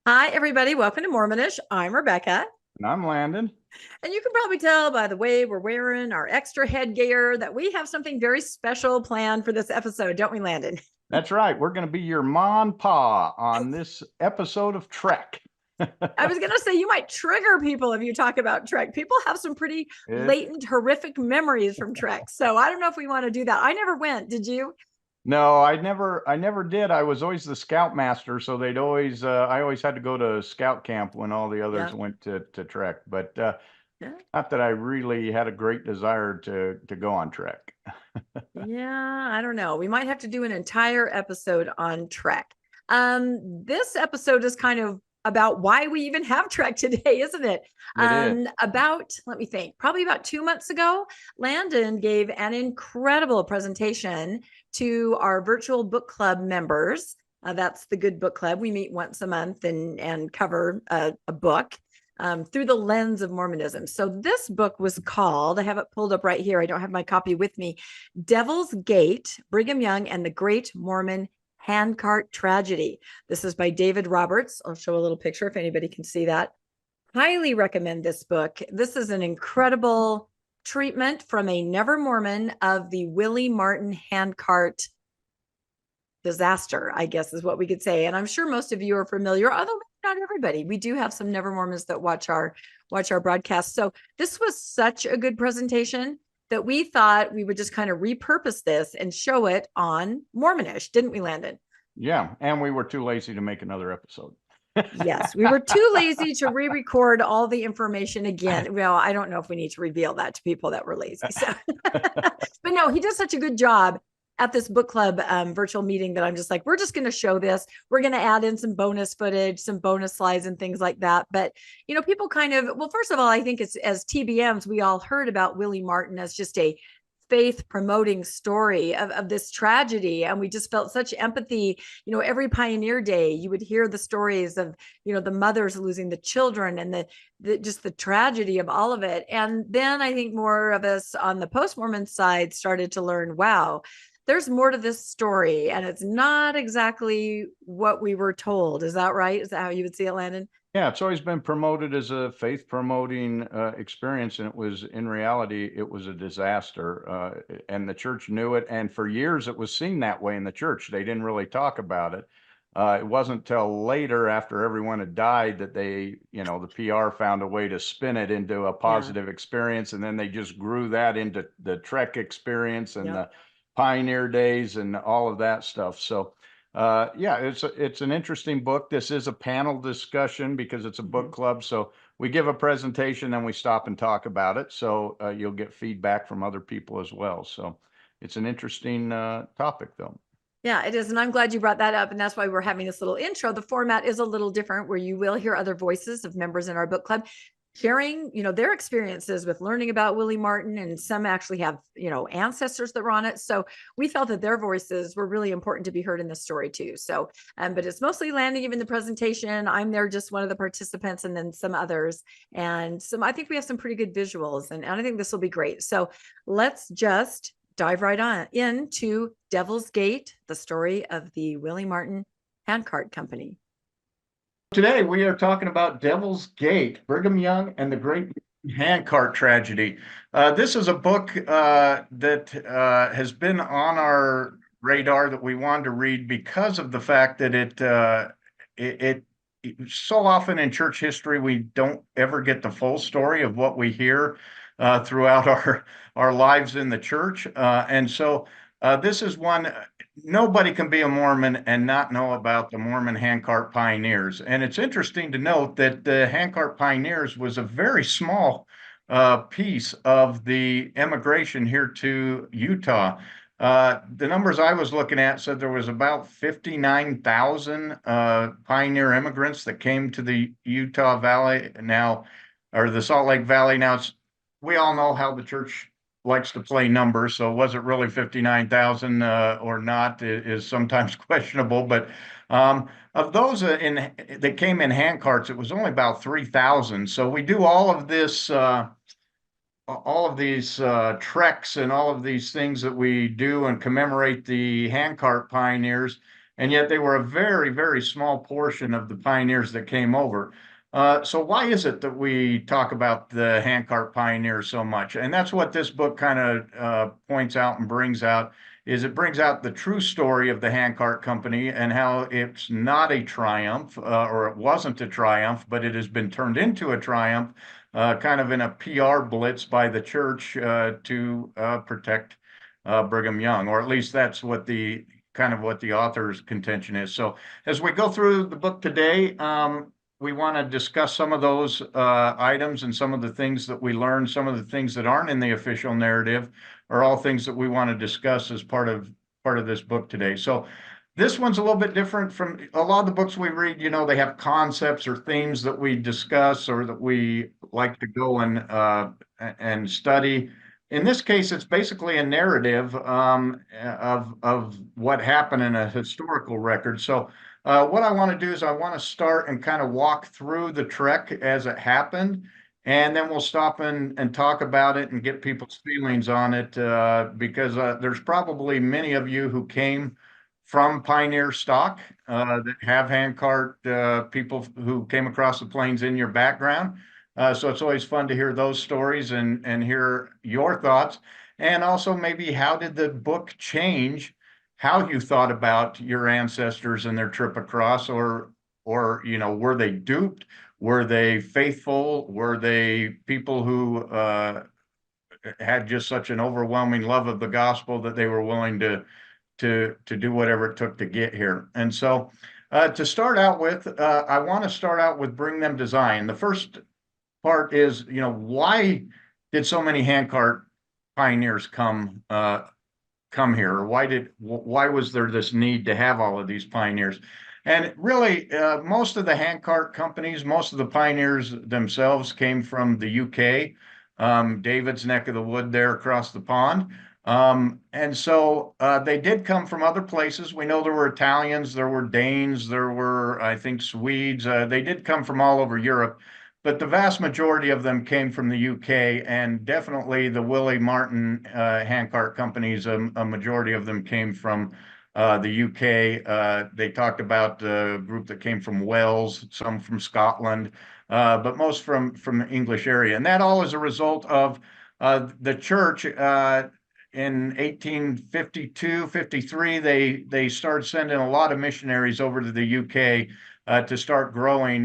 Hi, everybody. Welcome to Mormonish. I'm Rebecca. And I'm Landon. And you can probably tell by the way we're wearing our extra headgear that we have something very special planned for this episode, don't we, Landon? That's right. We're going to be your ma and pa on this episode of Trek. I was going to say you might trigger people if you talk about Trek. People have some pretty latent, horrific memories from Trek. So I don't know if we want to do that. I never went. Did you? No, I never did. I was always the scoutmaster, so I always had to go to scout camp when all the others went to Trek. But not that I really had a great desire to go on Trek. Yeah, I don't know. We might have to do an entire episode on Trek. This episode is kind of about why we even have Trek today, isn't it? Let me think, probably about 2 months ago, Landon gave an incredible presentation to our virtual book club members. That's the Good Book Club. We meet once a month and cover a book through the lens of Mormonism. So this book was called, I have it pulled up right here, I don't have my copy with me, Devil's Gate, Brigham Young and the Great Mormon Handcart Tragedy. This is by David Roberts. I'll show a little picture if anybody can see that. Highly recommend this book. This is an incredible treatment from a never Mormon of the Willie Martin handcart disaster, I guess is what we could say. And I'm sure most of you are familiar, although not everybody. We do have some never Mormons that watch our broadcast. So this was such a good presentation that we thought we would just kind of repurpose this and show it on Mormonish, didn't we, Landon? Yeah, and we were too lazy to make another episode. Yes, we were too lazy to re-record all the information again. Well, I don't know if we need to reveal that to people that were lazy. So. But no, he does such a good job at this book club virtual meeting that I'm just like, we're just going to show this. We're going to add in some bonus footage, some bonus slides and things like that. But, you know, people kind of, well, first of all, I think it's as TBMs, we all heard about Willie Martin as just a faith promoting story of this tragedy. And we just felt such empathy. You know, every Pioneer Day, you would hear the stories of, you know, the mothers losing the children and just the tragedy of all of it. And then I think more of us on the post-Mormon side started to learn, wow, there's more to this story and it's not exactly what we were told. Is that right? Is that how you would see it, Landon? Yeah, it's always been promoted as a faith promoting experience, and in reality, it was a disaster. And the church knew it. And for years, it was seen that way in the church. They didn't really talk about it. It wasn't till later, after everyone had died, that the PR found a way to spin it into a positive experience. And then they just grew that into the Trek experience and the Pioneer Days and all of that stuff. So it's an interesting book. This is a panel discussion because it's a book club. So we give a presentation and we stop and talk about it. So you'll get feedback from other people as well. So it's an interesting topic, though. Yeah, it is. And I'm glad you brought that up. And that's why we're having this little intro. The format is a little different where you will hear other voices of members in our book club sharing, you know, their experiences with learning about Willie Martin, and some actually have, you know, ancestors that were on it. So we felt that their voices were really important to be heard in this story too. So, but it's mostly Landon giving the presentation. I'm there just one of the participants and then some others. And I think we have some pretty good visuals and I think this will be great. So let's just dive right on into Devil's Gate, the story of the Willie Martin Handcart Company. Today, we are talking about Devil's Gate, Brigham Young and the Great Handcart Tragedy. This is a book that has been on our radar that we wanted to read because of the fact that it so often in church history, we don't ever get the full story of what we hear throughout our lives in the church. And so this is one. Nobody can be a Mormon and not know about the Mormon handcart pioneers. And it's interesting to note that the handcart pioneers was a very small piece of the immigration here to Utah. The numbers I was looking at said there was about 59,000 pioneer immigrants that came to the Utah Valley now, or the Salt Lake Valley. Now, we all know how the church likes to play numbers, so was it really 59,000 or not is sometimes questionable. But of those that came in handcarts, it was only about 3,000. So we do all of these treks and all of these things that we do and commemorate the handcart pioneers. and yet they were a very, very small portion of the pioneers that came over. So why is it that we talk about the handcart pioneers so much? And that's what this book kind of points out and brings out, is it brings out the true story of the handcart company and how it's not a triumph, or it wasn't a triumph, but it has been turned into a triumph, kind of in a PR blitz by the church to protect Brigham Young, or at least that's what the kind of what the author's contention is. So as we go through the book today, we want to discuss some of those items and some of the things that we learned, some of the things that aren't in the official narrative, are all things that we want to discuss as part of this book today. So this one's a little bit different from a lot of the books we read. You know, they have concepts or themes that we discuss or that we like to go and study. In this case, it's basically a narrative of what happened in a historical record. So what I want to do is I want to start and kind of walk through the trek as it happened, and then we'll stop and talk about it and get people's feelings on it, because there's probably many of you who came from pioneer stock, that have handcart people who came across the plains in your background. So it's always fun to hear those stories and hear your thoughts. And also maybe how did the book change how you thought about your ancestors and their trip across, or you know, were they duped? Were they faithful? Were they people who had just such an overwhelming love of the gospel that they were willing to do whatever it took to get here? And so to start out with, I want to start out with bring them to Zion. The first part is, you know, why did so many handcart pioneers come here? Or why was there this need to have all of these pioneers? And really, most of the handcart companies, most of the pioneers themselves came from the UK, David's neck of the wood there across the pond. And so they did come from other places. We know there were Italians, there were Danes, there were, I think, Swedes. They did come from all over Europe, but the vast majority of them came from the UK, and definitely the Willie Martin handcart companies, a majority of them came from the UK. They talked about a group that came from Wales, some from Scotland, but most from the English area. And that all is a result of the church. In 1852, 53, they started sending a lot of missionaries over to the UK to start growing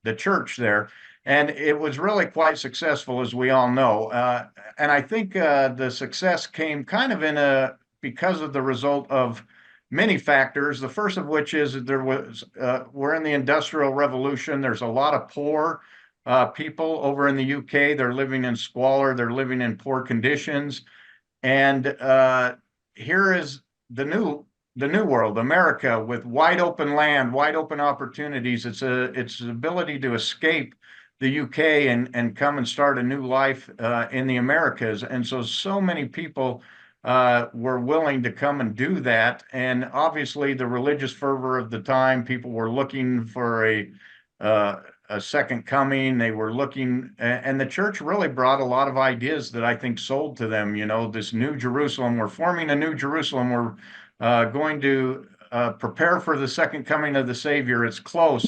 the church there. And it was really quite successful, as we all know. And I think the success came kind of because of the result of many factors. The first of which is that we're in the Industrial Revolution. There's a lot of poor people over in the UK. They're living in squalor. They're living in poor conditions. And here is the new world, America, with wide open land, wide open opportunities. It's an ability to escape the UK and come and start a new life in the Americas. And so many people were willing to come and do that. And obviously the religious fervor of the time, people were looking for a second coming. They were looking, and the church really brought a lot of ideas that I think sold to them. You know, this new Jerusalem, we're forming a new Jerusalem. We're going to prepare for the second coming of the Savior. It's close.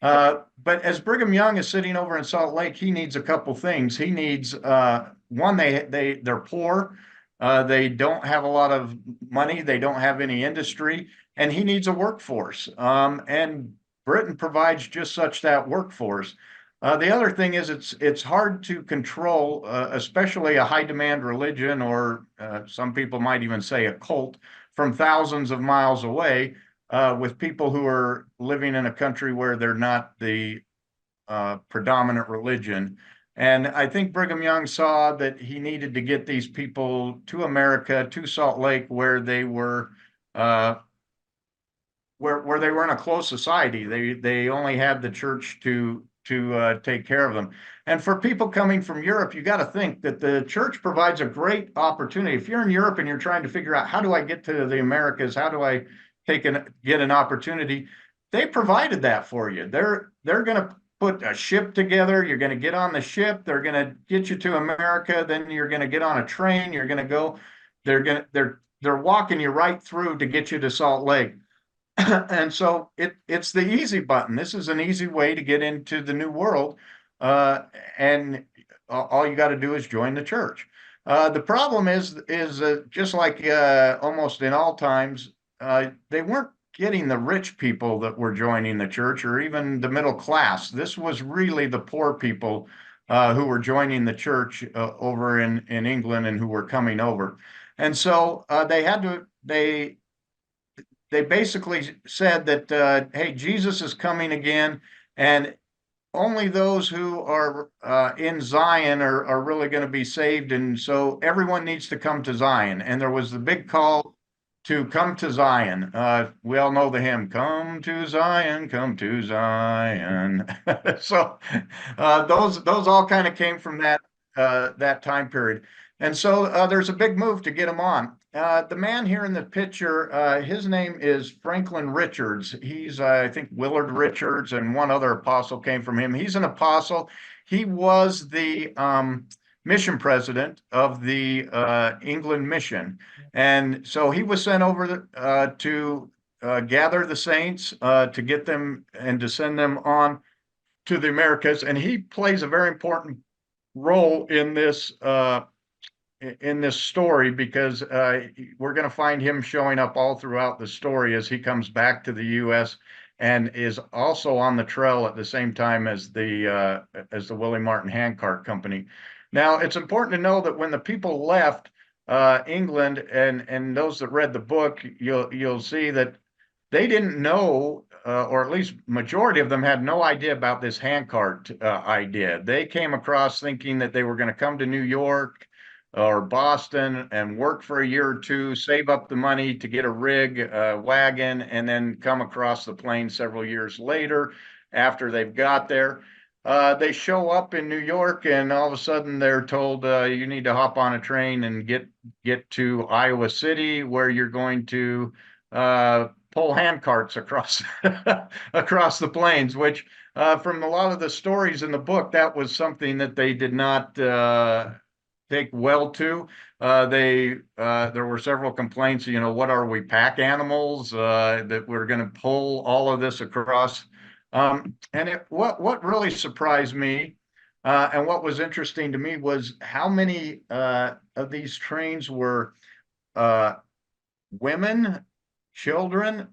But as Brigham Young is sitting over in Salt Lake, he needs a couple things. He needs one, they're poor. They don't have a lot of money. They don't have any industry, and he needs a workforce. And Britain provides just such that workforce. The other thing is it's hard to control, especially a high demand religion, or some people might even say a cult, from thousands of miles away, with people who are living in a country where they're not the predominant religion. And I think Brigham Young saw that he needed to get these people to America, to Salt Lake, where they were where they were in a closed society. They only had the church to take care of them. And for people coming from Europe, you got to think that the church provides a great opportunity. If you're in Europe and you're trying to figure out, how do I get to the Americas? How do I get an opportunity? They provided that for you. They're going to put a ship together. You're going to get on the ship. They're going to get you to America. Then you're going to get on a train. You're going to go. They're they're walking you right through to get you to Salt Lake. And so it's the easy button. This is an easy way to get into the new world. And all you got to do is join the church. The problem is just like almost in all times, they weren't getting the rich people that were joining the church or even the middle class. This was really the poor people who were joining the church over in England and who were coming over. And so they basically said that, hey, Jesus is coming again, and only those who are in Zion are really going to be saved. And so everyone needs to come to Zion. And there was the big call to come to Zion. We all know the hymn, come to Zion, come to Zion. So those all kind of came from that time period. And so there's a big move to get them on. The man here in the picture, his name is Franklin Richards. He's, I think, Willard Richards, and one other apostle came from him. He's an apostle. He was the mission president of the England mission. And so he was sent over to gather the saints, to get them and to send them on to the Americas. And he plays a very important role in this story, because we're going to find him showing up all throughout the story as he comes back to the U.S. and is also on the trail at the same time as the Willie Martin Handcart Company. Now, it's important to know that when the people left England, and those that read the book, you'll see that they didn't know, or at least majority of them had no idea about this handcart idea. They came across thinking that they were going to come to New York or Boston and work for a year or two, save up the money to get a rig, wagon, and then come across the plains several years later after they've got there. They show up in New York, and all of a sudden they're told you need to hop on a train and get to Iowa City, where you're going to pull handcarts across across the plains, which from a lot of the stories in the book, that was something that they did not take well to. There were several complaints, what are we, pack animals, that we're going to pull all of this across. And what really surprised me, and what was interesting to me, was how many of these trains were women, children,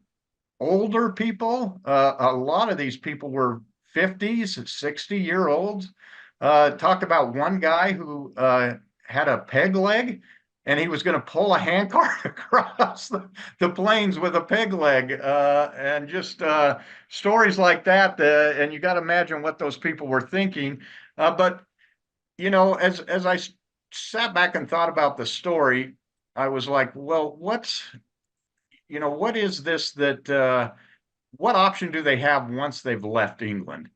older people. A lot of these people were 50s, 60-year-olds. Talked about one guy who had a peg leg, and he was going to pull a handcart across the plains with a peg leg, and just stories like that. And you got to imagine what those people were thinking. But as I sat back and thought about the story, I was like, well, what is this that? What option do they have once they've left England?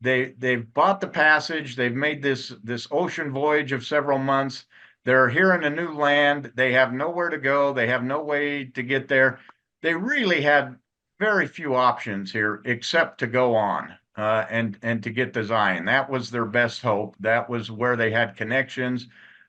They've bought the passage. They've made this ocean voyage of several months. They're here in a new land. They have nowhere to go. They have no way to get there. They really had very few options here except to go on and to get to Zion. That was their best hope. That was where they had connections,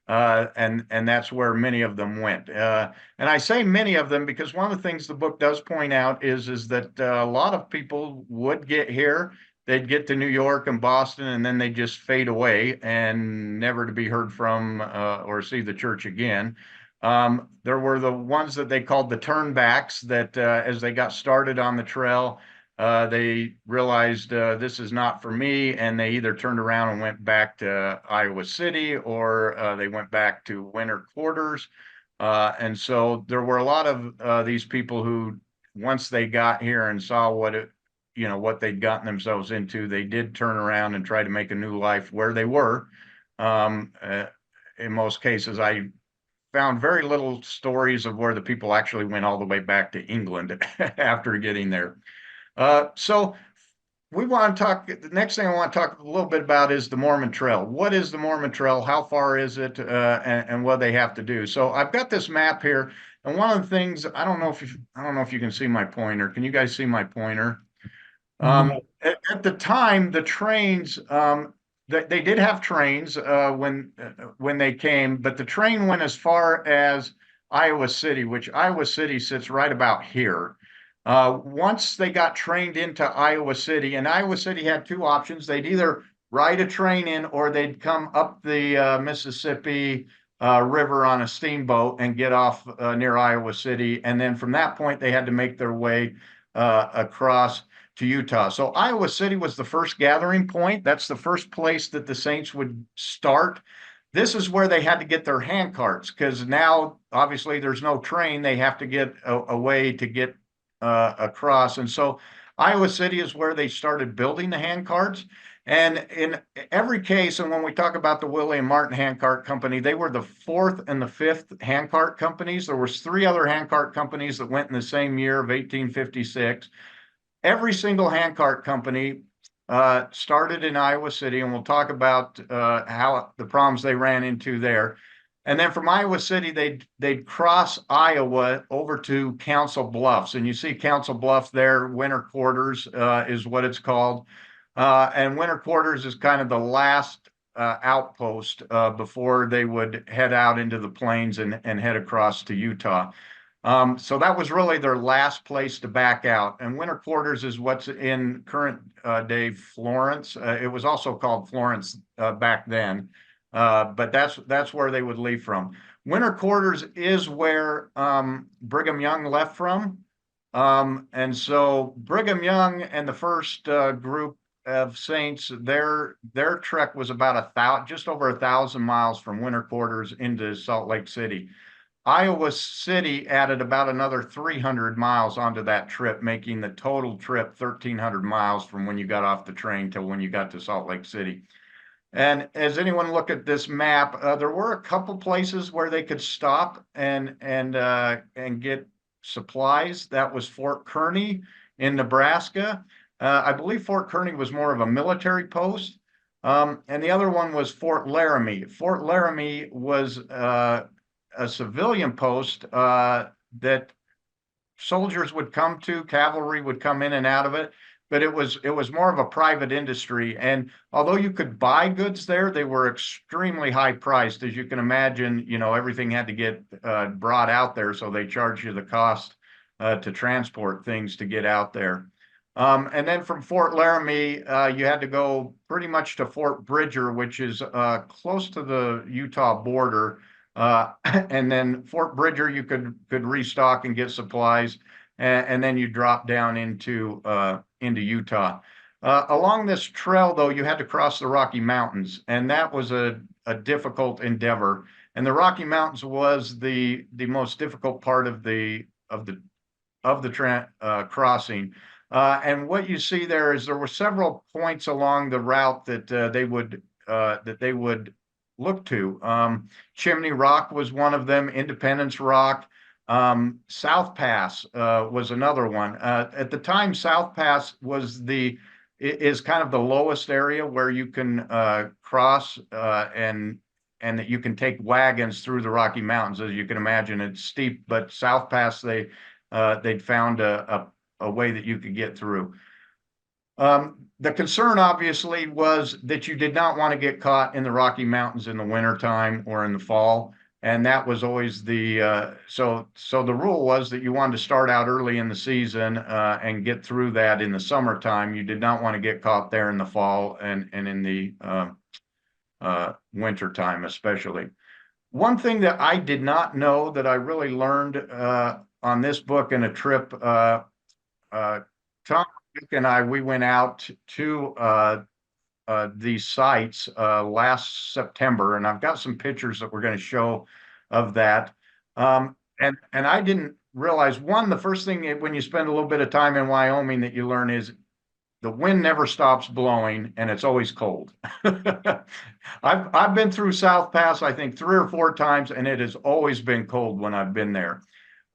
and that's where many of them went. And I say many of them because one of the things the book does point out is that a lot of people would get here. They'd get to New York and Boston, and then they just fade away and never to be heard from or see the church again. There were the ones that they called the turnbacks that as they got started on the trail, they realized this is not for me, and they either turned around and went back to Iowa City, or they went back to winter quarters. And so there were a lot of these people who, once they got here and saw what they'd gotten themselves into, they did turn around and try to make a new life where they were. In most cases, I found very little stories of where the people actually went all the way back to England after getting there. So we want to talk, the next thing I want to talk a little bit about is the Mormon Trail. What is the Mormon Trail? How far is it? And what they have to do. So I've got this map here. And one of the things, I don't know if you can see my pointer. Can you guys see my pointer? At the time, the trains, they did have trains when they came, but the train went as far as Iowa City, which Iowa City sits right about here. Once they got trained into Iowa City, and Iowa City had two options. They'd either ride a train in, or they'd come up the Mississippi River on a steamboat and get off near Iowa City. And then from that point, they had to make their way across to Utah. So Iowa City was the first gathering point. That's the first place that the Saints would start. This is where they had to get their handcarts, because now obviously there's no train. They have to get a way to get across. And so Iowa City is where they started building the handcarts. And in every case, and when we talk about the Willie and Martin Handcart Company, they were the fourth and the fifth handcart companies. There was three other handcart companies that went in the same year of 1856. Every single handcart company started in Iowa City, and we'll talk about how the problems they ran into there. And then from Iowa City, they'd cross Iowa over to Council Bluffs, and you see Council Bluffs there. Winter Quarters is what it's called, and Winter Quarters is kind of the last outpost before they would head out into the plains and head across to Utah. So that was really their last place to back out. And Winter Quarters is what's in current day Florence. It was also called Florence back then, but that's where they would leave from. Winter Quarters is where Brigham Young left from. And so Brigham Young and the first group of Saints, their trek was about just over 1,000 miles from Winter Quarters into Salt Lake City. Iowa City added about another 300 miles onto that trip, making the total trip 1,300 miles from when you got off the train till when you got to Salt Lake City. And as anyone look at this map, there were a couple places where they could stop and get supplies. That was Fort Kearny in Nebraska. I believe Fort Kearny was more of a military post. And the other one was Fort Laramie. Fort Laramie was a civilian post that soldiers would come to, cavalry would come in and out of it, but it was more of a private industry. And although you could buy goods there, they were extremely high priced. As you can imagine, everything had to get brought out there, so they charge you the cost to transport things to get out there. And then from Fort Laramie, you had to go pretty much to Fort Bridger, which is close to the Utah border. And then Fort Bridger, you could restock and get supplies, and then you drop down into Utah. Along this trail, though, you had to cross the Rocky Mountains, and that was a difficult endeavor. And the Rocky Mountains was the most difficult part of the crossing. And what you see there is there were several points along the route that they would look to. Chimney Rock was one of them. Independence Rock. South Pass was another one. At the time, South Pass is kind of the lowest area where you can cross and that you can take wagons through the Rocky Mountains. As you can imagine, it's steep, but South Pass they'd found a way that you could get through. The concern obviously was that you did not want to get caught in the Rocky Mountains in the wintertime or in the fall. And that was always so the rule was that you wanted to start out early in the season and get through that in the summertime. You did not want to get caught there in the fall and in the wintertime, especially. One thing that I did not know that I really learned on this book and a trip, Tom and we went out to these sites last September, and I've got some pictures that we're going to show of that. And I didn't realize, the first thing when you spend a little bit of time in Wyoming that you learn is the wind never stops blowing and it's always cold. I've been through South Pass, I think 3 or 4 times, and it has always been cold when I've been there.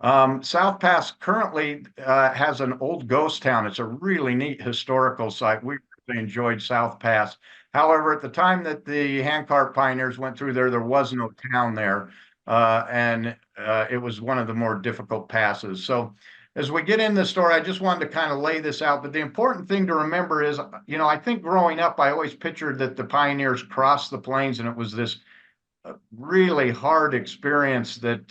South Pass currently has an old ghost town. It's a really neat historical site. We really enjoyed South Pass. However, at the time that the handcart pioneers went through there was no town there, and it was one of the more difficult passes. So as we get into the story, I just wanted to kind of lay this out. But the important thing to remember is, I think growing up, I always pictured that the pioneers crossed the plains and it was this really hard experience that,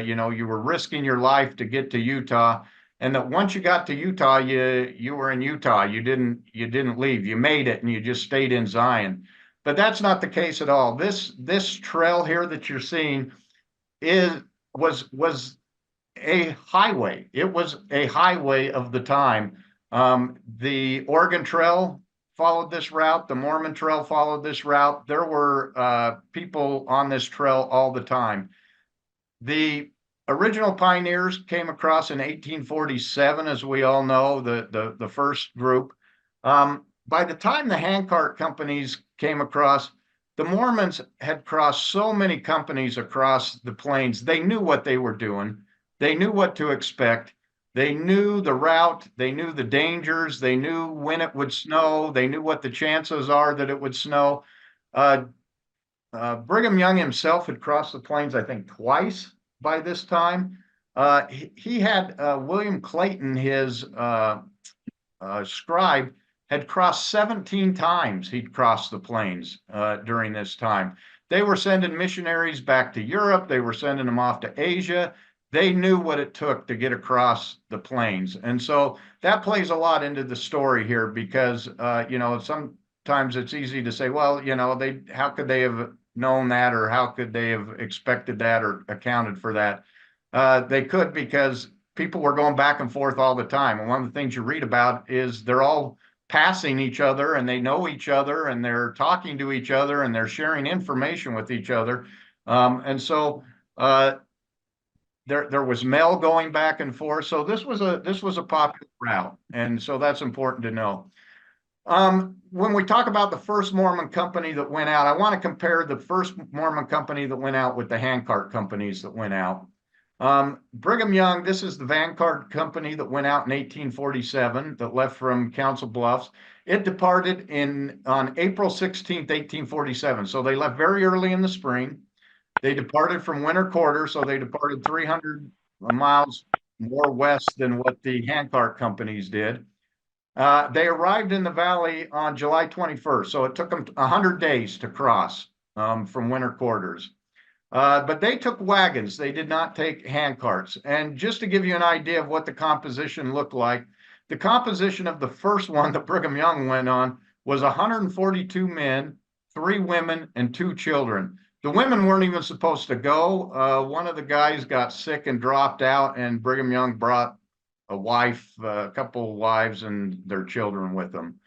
you were risking your life to get to Utah. And that once you got to Utah, you were in Utah. You didn't leave. You made it and you just stayed in Zion. But that's not the case at all. This trail here that you're seeing is was a highway. It was a highway of the time. The Oregon Trail followed this route. The Mormon Trail followed this route. There were people on this trail all the time. The original pioneers came across in 1847, as we all know, the first group. By the time the handcart companies came across, the Mormons had crossed so many companies across the plains. They knew what they were doing. They knew what to expect. They knew the route. They knew the dangers. They knew when it would snow. They knew what the chances are that it would snow. Brigham Young himself had crossed the plains, I think, twice by this time. He had William Clayton, his scribe, had crossed 17 times. He'd crossed the plains during this time. They were sending missionaries back to Europe. They were sending them off to Asia. They knew what it took to get across the plains. And so that plays a lot into the story here because, sometimes it's easy to say, well, how could they have known that, or how could they have expected that or accounted for that? They could, because people were going back and forth all the time. And one of the things you read about is they're all passing each other and they know each other and they're talking to each other and they're sharing information with each other. And so there was mail going back and forth. So this was a popular route. And so that's important to know. When we talk about the first Mormon company that went out, I want to compare the first Mormon company that went out with the handcart companies that went out. Brigham Young, this is the Vanguard company that went out in 1847 that left from Council Bluffs. It departed on April 16th, 1847. So they left very early in the spring. They departed from winter quarter, so they departed 300 miles more west than what the handcart companies did. They arrived in the valley on July 21st, so it took them 100 days to cross from winter quarters. But they took wagons. They did not take handcarts. And just to give you an idea of what the composition looked like, the composition of the first one that Brigham Young went on was 142 men, 3 women, and 2 children. The women weren't even supposed to go. One of the guys got sick and dropped out, and Brigham Young brought a wife, a couple of wives, and their children with them.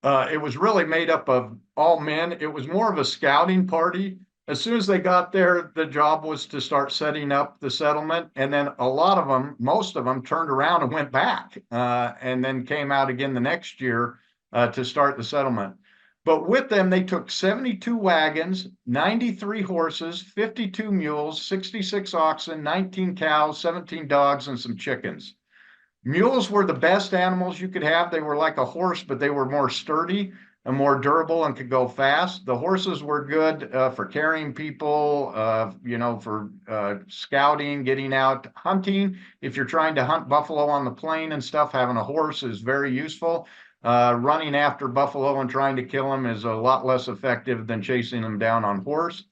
It was really made up of all men. It was more of a scouting party. As soon as they got there, the job was to start setting up the settlement. And then a lot of them, most of them, turned around and went back and then came out again the next year to start the settlement. But with them, they took 72 wagons, 93 horses, 52 mules, 66 oxen, 19 cows, 17 dogs, and some chickens. Mules were the best animals you could have. They were like a horse, but they were more sturdy and more durable and could go fast. The horses were good for carrying people, for scouting, getting out, hunting. If you're trying to hunt buffalo on the plain and stuff, having a horse is very useful. Running after buffalo and trying to kill them is a lot less effective than chasing them down on horse.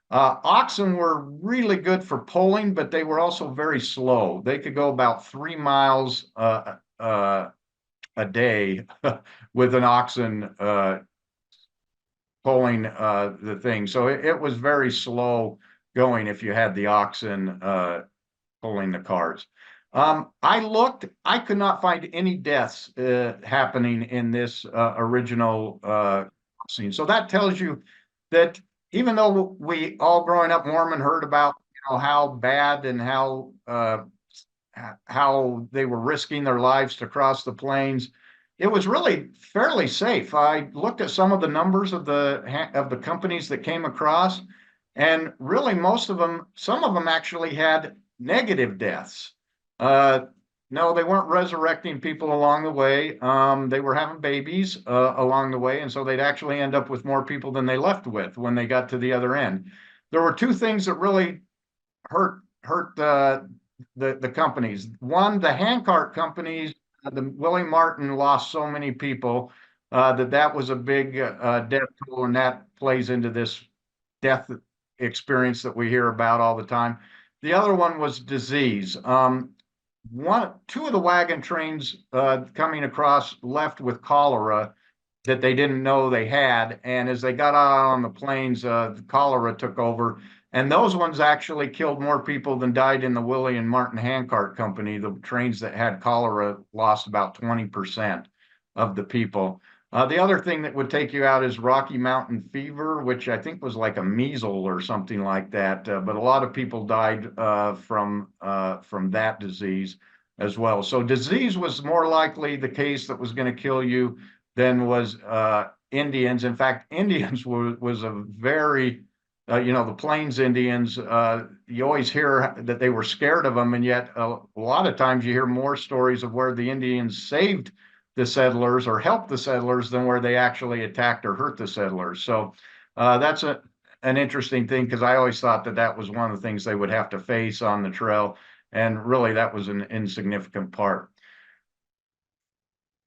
Oxen were really good for pulling, but they were also very slow. They could go about 3 miles a day with an oxen pulling the thing. So it was very slow going if you had the oxen pulling the carts. I looked, I could not find any deaths happening in this original scene. So that tells you that even though we all growing up Mormon heard about how bad and how they were risking their lives to cross the plains, it was really fairly safe. I looked at some of the numbers of the companies that came across, and really most of them, some of them actually had negative deaths. No, they weren't resurrecting people along the way. They were having babies along the way, and so they'd actually end up with more people than they left with when they got to the other end. There were 2 things that really hurt the companies. One, the handcart companies, the Willie Martin lost so many people. that was a big death toll, and that plays into this death experience that we hear about all the time. The other one was disease. Two of the wagon trains coming across left with cholera that they didn't know they had. And as they got out on the plains, the cholera took over. And those ones actually killed more people than died in the Willie and Martin Handcart company. The trains that had cholera lost about 20% of the people. The other thing that would take you out is Rocky Mountain fever, which I think was like a measles or something like that. But a lot of people died from that disease as well. So disease was more likely the case that was going to kill you than was Indians. In fact, Indians was a very, the Plains Indians, you always hear that they were scared of them. And yet a lot of times you hear more stories of where the Indians saved the settlers or helped the settlers than where they actually attacked or hurt the settlers. So that's an interesting thing, because I always thought that was one of the things they would have to face on the trail. And really, that was an insignificant part.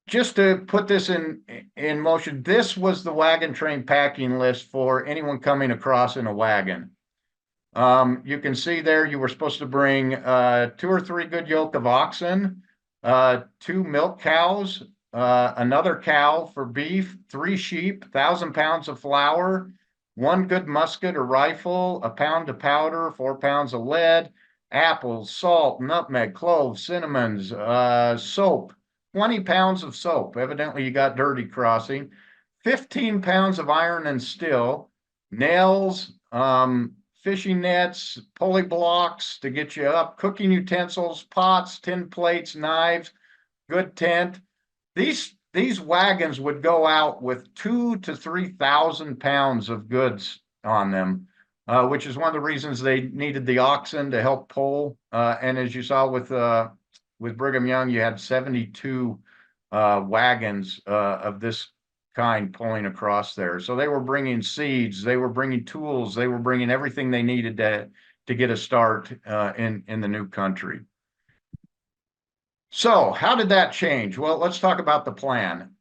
Just to put this in motion, this was the wagon train packing list for anyone coming across in a wagon. You can see there you were supposed to bring 2 or 3 good yoke of oxen, 2 milk cows, another cow for beef, 3 sheep, 1,000 pounds of flour, 1 good musket or rifle, 1 pound of powder, 4 pounds of lead, apples, salt, nutmeg, cloves, cinnamons, soap, 20 pounds of soap. Evidently, you got dirty crossing. 15 pounds of iron and steel, nails, fishing nets, pulley blocks to get you up, cooking utensils, pots, tin plates, knives, good tent. These wagons would go out with 2,000 to 3,000 pounds of goods on them, which is one of the reasons they needed the oxen to help pull. And as you saw with Brigham Young, you had 72 wagons of this kind pulling across there. So they were bringing seeds, they were bringing tools, they were bringing everything they needed to get a start in the new country. So how did that change? Well, let's talk about the plan.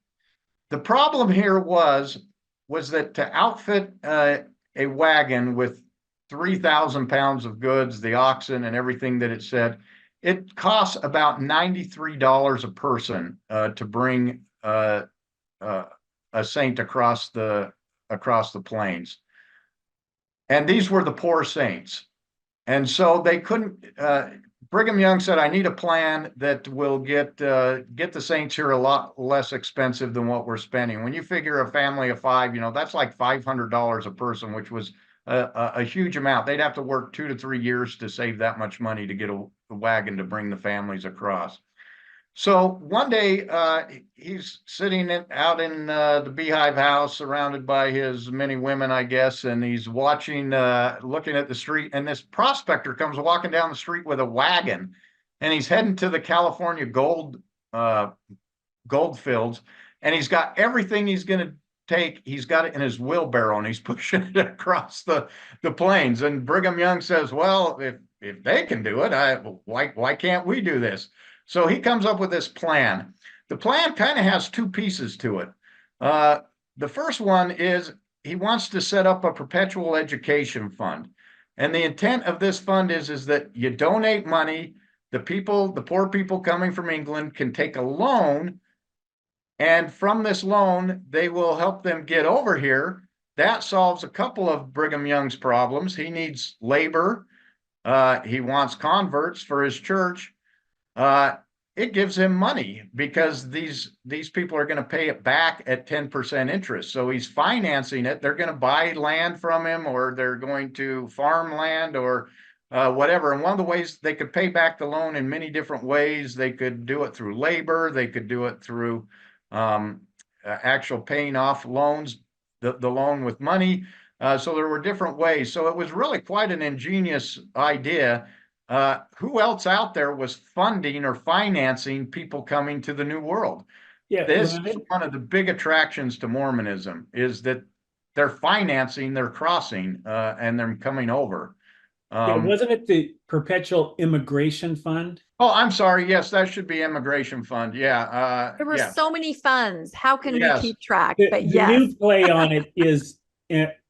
The problem here was that to outfit a wagon with 3,000 pounds of goods, the oxen and everything that it said, it costs about $93 a person to bring a saint across the plains. And these were the poor saints. And so they couldn't, Brigham Young said, I need a plan that will get the saints here a lot less expensive than what we're spending. When you figure a family of 5, that's like $500 a person, which was a huge amount. They'd have to work 2 to 3 years to save that much money to get a wagon to bring the families across. So one day he's sitting out in the beehive house surrounded by his many women, I guess, and he's watching, looking at the street, and this prospector comes walking down the street with a wagon, and he's heading to the California gold fields, and he's got everything he's going to take. He's got it in his wheelbarrow, and he's pushing it across the plains. And Brigham Young says, well, if they can do it, why can't we do this? So he comes up with this plan. The plan kind of has 2 pieces to it. The first one is he wants to set up a perpetual education fund. And the intent of this fund is that you donate money. The poor people coming from England can take a loan. And from this loan, they will help them get over here. That solves a couple of Brigham Young's problems. He needs labor. He wants converts for his church. It gives him money because these people are going to pay it back at 10% interest. So he's financing it. They're going to buy land from him, or they're going to farm land, or whatever. And one of the ways they could pay back the loan in many different ways, they could do it through labor. They could do it through actual paying off loans, the loan with money. So there were different ways. So it was really quite an ingenious idea. Who else out there was funding or financing people coming to the New World? Yeah, this is one of the big attractions to Mormonism, is that they're financing their crossing and they're coming over. Yeah, wasn't it the Perpetual Immigration Fund? Oh, I'm sorry. Yes, that should be immigration fund. Yeah. There were Yeah. so many funds. How can we Yes. keep track? The, But the yes. new play on it is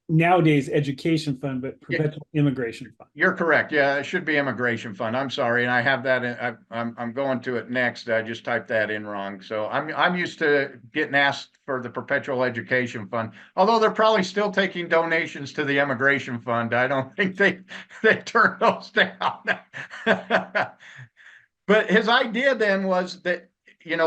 nowadays Education Fund, but Yeah. Perpetual Immigration Fund. You're correct. Yeah, it should be immigration fund. I'm sorry, and I have that in, I'm going to it next. I just typed that in wrong. So I'm used to getting asked for the perpetual education fund, although they're probably still taking donations to the immigration fund. I don't think they turn those down. But his idea then was that,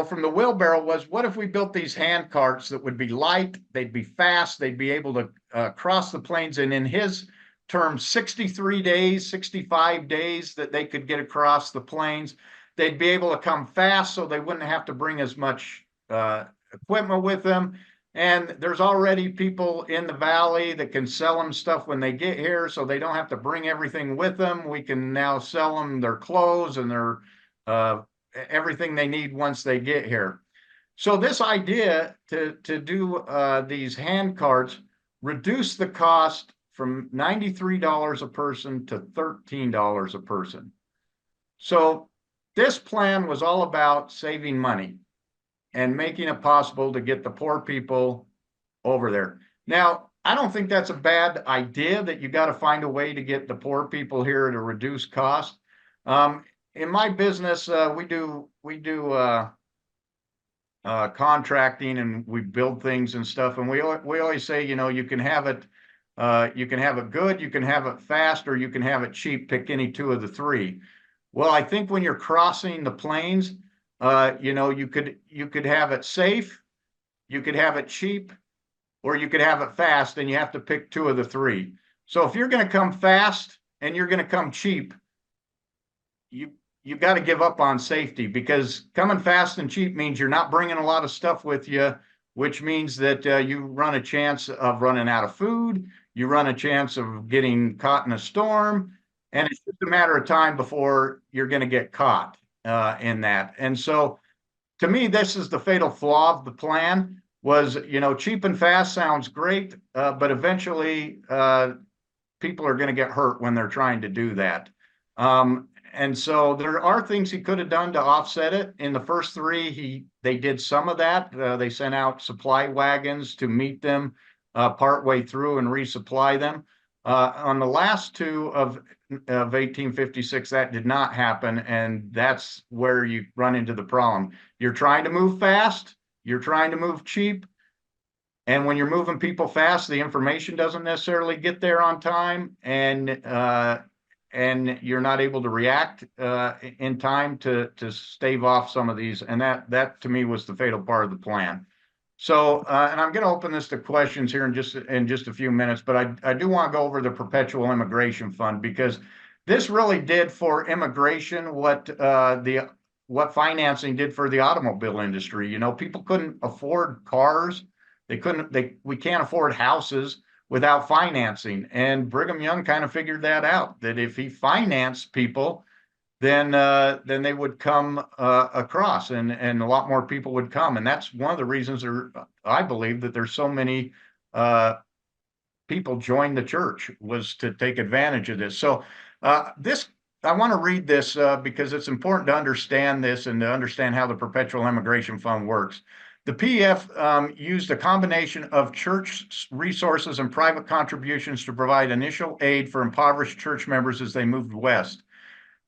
from the wheelbarrow was, what if we built these hand carts that would be light, they'd be fast, they'd be able to cross the plains, and in his term 63 days, 65 days that they could get across the plains. They'd be able to come fast so they wouldn't have to bring as much equipment with them. And there's already people in the valley that can sell them stuff when they get here, so they don't have to bring everything with them. We can now sell them their clothes and their everything they need once they get here. So this idea to do these hand carts reduced the cost from $93 a person to $13 a person. So this plan was all about saving money and making it possible to get the poor people over there. Now, I don't think that's a bad idea, that you got to find a way to get the poor people here at a reduced cost. In my business, we do contracting, and we build things and stuff. And we always say, you can have it good, you can have it fast, or you can have it cheap. Pick any two of the three. Well, I think when you're crossing the plains, you could have it safe, you could have it cheap, or you could have it fast, and you have to pick two of the three. So if you're going to come fast and you're going to come cheap, you've got to give up on safety, because coming fast and cheap means you're not bringing a lot of stuff with you, which means that you run a chance of running out of food. You run a chance of getting caught in a storm, and it's just a matter of time before you're going to get caught in that. And so to me, this is the fatal flaw of the plan. Was, cheap and fast sounds great, but eventually people are going to get hurt when they're trying to do that. And so there are things he could have done to offset it. In the first three, they did some of that. They sent out supply wagons to meet them partway through and resupply them. On the last two of 1856, that did not happen, and that's where you run into the problem. You're trying to move fast, you're trying to move cheap, and when you're moving people fast, the information doesn't necessarily get there on time, and you're not able to react in time to stave off some of these. And that to me was the fatal part of the plan. So, and I'm going to open this to questions here in just a few minutes, but I do want to go over the Perpetual Immigration Fund, because this really did for immigration what financing did for the automobile industry. People couldn't afford cars. We can't afford houses without financing. And Brigham Young kind of figured that out, that if he financed people, then they would come across, and a lot more people would come. And that's one of the reasons I believe that there's so many people joined the church, was to take advantage of this. So I want to read this because it's important to understand this and to understand how the Perpetual Immigration Fund works. The PEF used a combination of church resources and private contributions to provide initial aid for impoverished church members as they moved west.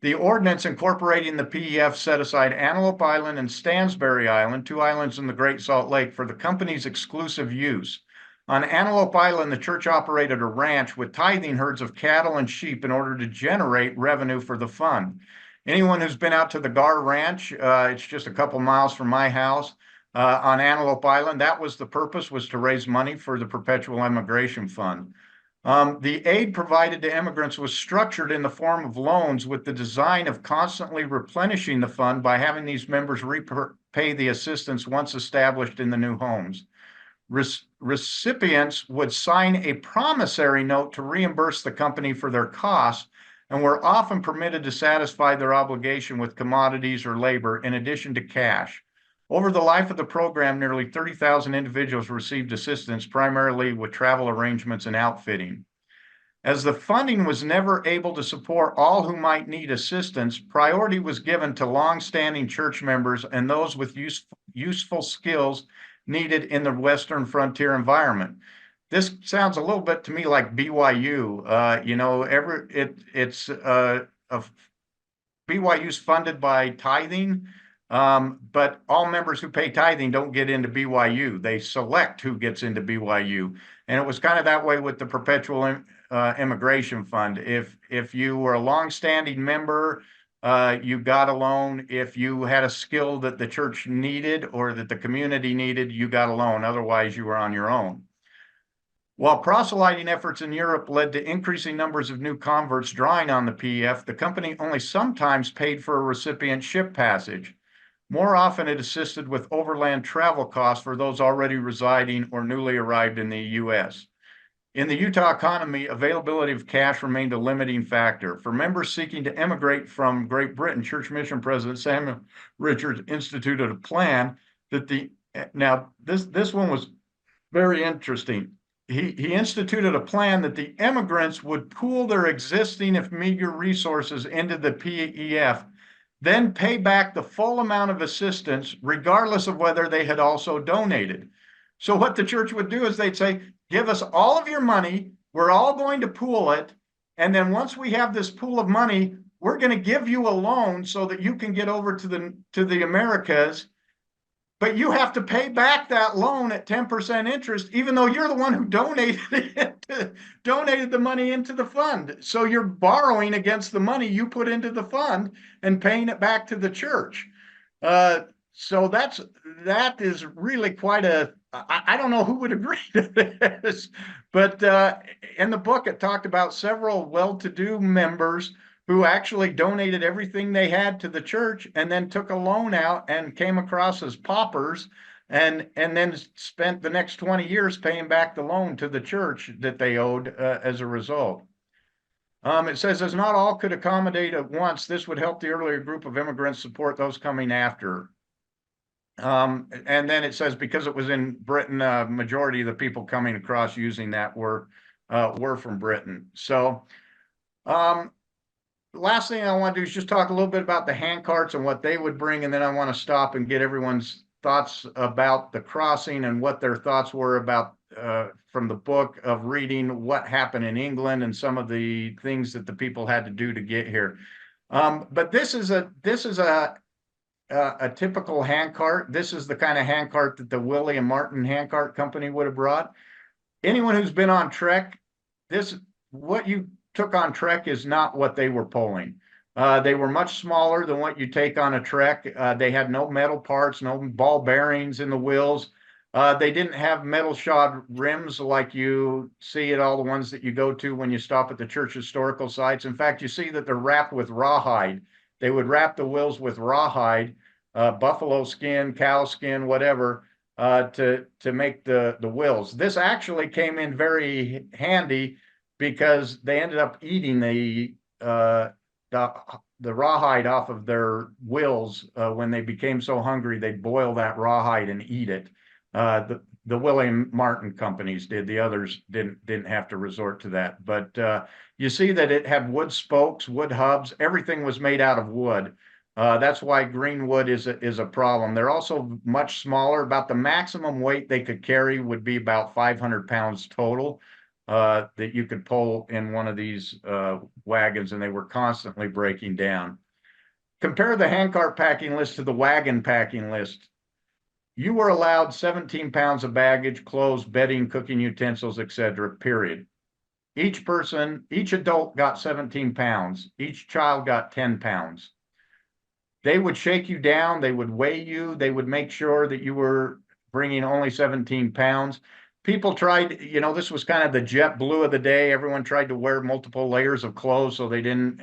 The ordinance incorporating the PEF set aside Antelope Island and Stansbury Island, two islands in the Great Salt Lake, for the company's exclusive use. On Antelope Island, the church operated a ranch with tithing herds of cattle and sheep in order to generate revenue for the fund. Anyone who's been out to the Gar Ranch, it's just a couple miles from my house, on Antelope Island, that was the purpose, was to raise money for the Perpetual Immigration Fund. The aid provided to immigrants was structured in the form of loans, with the design of constantly replenishing the fund by having these members repay the assistance once established in the new homes. Recipients would sign a promissory note to reimburse the company for their costs, and were often permitted to satisfy their obligation with commodities or labor in addition to cash. Over the life of the program, nearly 30,000 individuals received assistance, primarily with travel arrangements and outfitting. As the funding was never able to support all who might need assistance, priority was given to long-standing church members and those with useful skills needed in the Western frontier environment. This sounds a little bit to me like BYU. BYU's funded by tithing, but all members who pay tithing don't get into BYU. They select who gets into BYU, and it was kind of that way with the Perpetual Immigration Fund. If you were a longstanding member, you got a loan. If you had a skill that the church needed or that the community needed, you got a loan. Otherwise, you were on your own. While proselyting efforts in Europe led to increasing numbers of new converts drawing on the PEF, the company only sometimes paid for a recipient ship passage. More often, it assisted with overland travel costs for those already residing or newly arrived in the U.S. In the Utah economy, availability of cash remained a limiting factor. For members seeking to emigrate from Great Britain, Church Mission President Samuel Richards instituted a plan that this one was very interesting. He instituted a plan that the immigrants would pool their existing, if meager, resources into the PEF, then pay back the full amount of assistance, regardless of whether they had also donated. So what the church would do is they'd say, give us all of your money, we're all going to pool it, and then once we have this pool of money, we're going to give you a loan so that you can get over to the Americas, but you have to pay back that loan at 10% interest, even though you're the one who donated the money into the fund. So you're borrowing against the money you put into the fund and paying it back to the church. So that is really quite I don't know who would agree to this, but in the book, it talked about several well-to-do members who actually donated everything they had to the church and then took a loan out and came across as paupers and then spent the next 20 years paying back the loan to the church that they owed as a result. It says, as not all could accommodate at once, this would help the earlier group of immigrants support those coming after. And then it says, because it was in Britain, majority of the people coming across using that were from Britain. So, last thing I want to do is just talk a little bit about the handcarts and what they would bring, and then I want to stop and get everyone's thoughts about the crossing and what their thoughts were about from the book of reading what happened in England and some of the things that the people had to do to get here. But this is a typical handcart. This is the kind of handcart that the Willie and Martin handcart company would have brought. Anyone who's been on trek, what you took on trek is not what they were pulling. They were much smaller than what you take on a trek. They had no metal parts, no ball bearings in the wheels. They didn't have metal shod rims like you see at all the ones that you go to when you stop at the church historical sites. In fact, you see that they're wrapped with rawhide. They would wrap the wheels with rawhide, buffalo skin, cow skin, whatever, to make the wheels. This actually came in very handy because they ended up eating the rawhide off of their wheels when they became so hungry. They'd boil that rawhide and eat it. The Willie and Martin companies did. The others didn't have to resort to that. But you see that it had wood spokes, wood hubs. Everything was made out of wood. That's why green wood is a problem. They're also much smaller. About the maximum weight they could carry would be about 500 pounds total. That you could pull in one of these wagons, and they were constantly breaking down. Compare the handcart packing list to the wagon packing list. You were allowed 17 pounds of baggage, clothes, bedding, cooking utensils, etc., period. Each adult got 17 pounds. Each child got 10 pounds. They would shake you down. They would weigh you. They would make sure that you were bringing only 17 pounds. People tried, this was kind of the jet blue of the day. Everyone tried to wear multiple layers of clothes so they didn't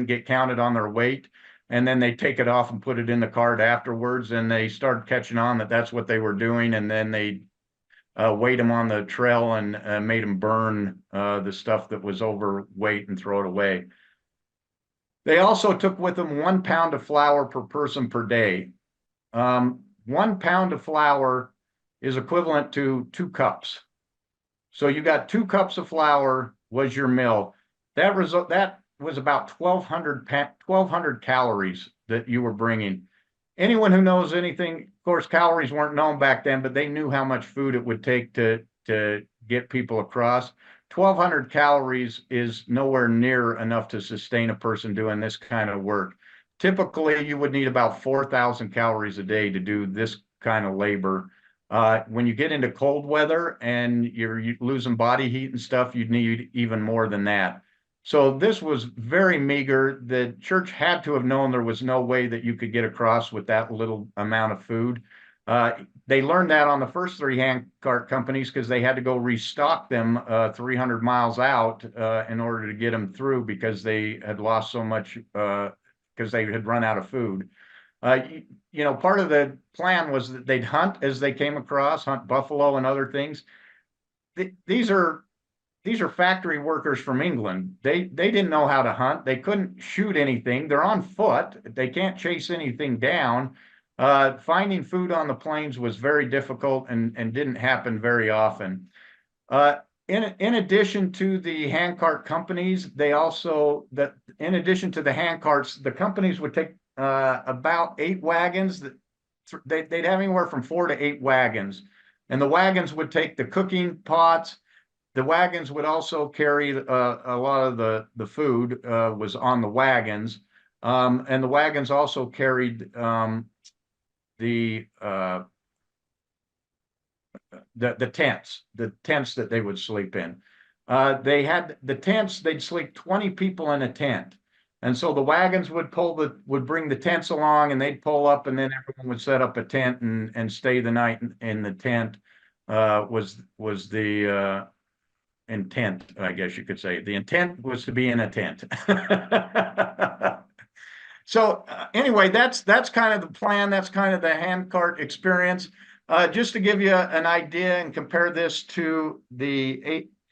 get counted on their weight. And then they take it off and put it in the cart afterwards. And they started catching on that that's what they were doing. And then they weighed them on the trail and made them burn the stuff that was overweight and throw it away. They also took with them 1 pound of flour per person per day. 1 pound of flour is equivalent to 2 cups. So you got 2 cups of flour was your meal. That was about 1,200 calories that you were bringing. Anyone who knows anything, of course, calories weren't known back then, but they knew how much food it would take to get people across. 1,200 calories is nowhere near enough to sustain a person doing this kind of work. Typically, you would need about 4,000 calories a day to do this kind of labor. When you get into cold weather and you're losing body heat and stuff, you'd need even more than that. So this was very meager. The church had to have known there was no way that you could get across with that little amount of food. They learned that on the first 3 handcart companies because they had to go restock them 300 miles out in order to get them through because they had lost so much because they had run out of food. Part of the plan was that they'd hunt as they came across, hunt buffalo and other things. These are factory workers from England. They didn't know how to hunt. They couldn't shoot anything. They're on foot. They can't chase anything down. Finding food on the plains was very difficult and didn't happen very often. In addition to the handcart companies, in addition to the handcarts, the companies would take about 8 wagons. They'd have anywhere from 4 to 8 wagons, and the wagons would take the cooking pots. The wagons would also carry a lot of the food was on the wagons, and the wagons also carried the tents, that they would sleep in. They had the tents. They'd sleep 20 people in a tent, and so the wagons would bring the tents along, and they'd pull up, and then everyone would set up a tent and stay the night in the tent. Was the intent, I guess you could say. The intent was to be in a tent. So anyway, that's kind of the plan. That's kind of the handcart experience. Just to give you an idea and compare this to the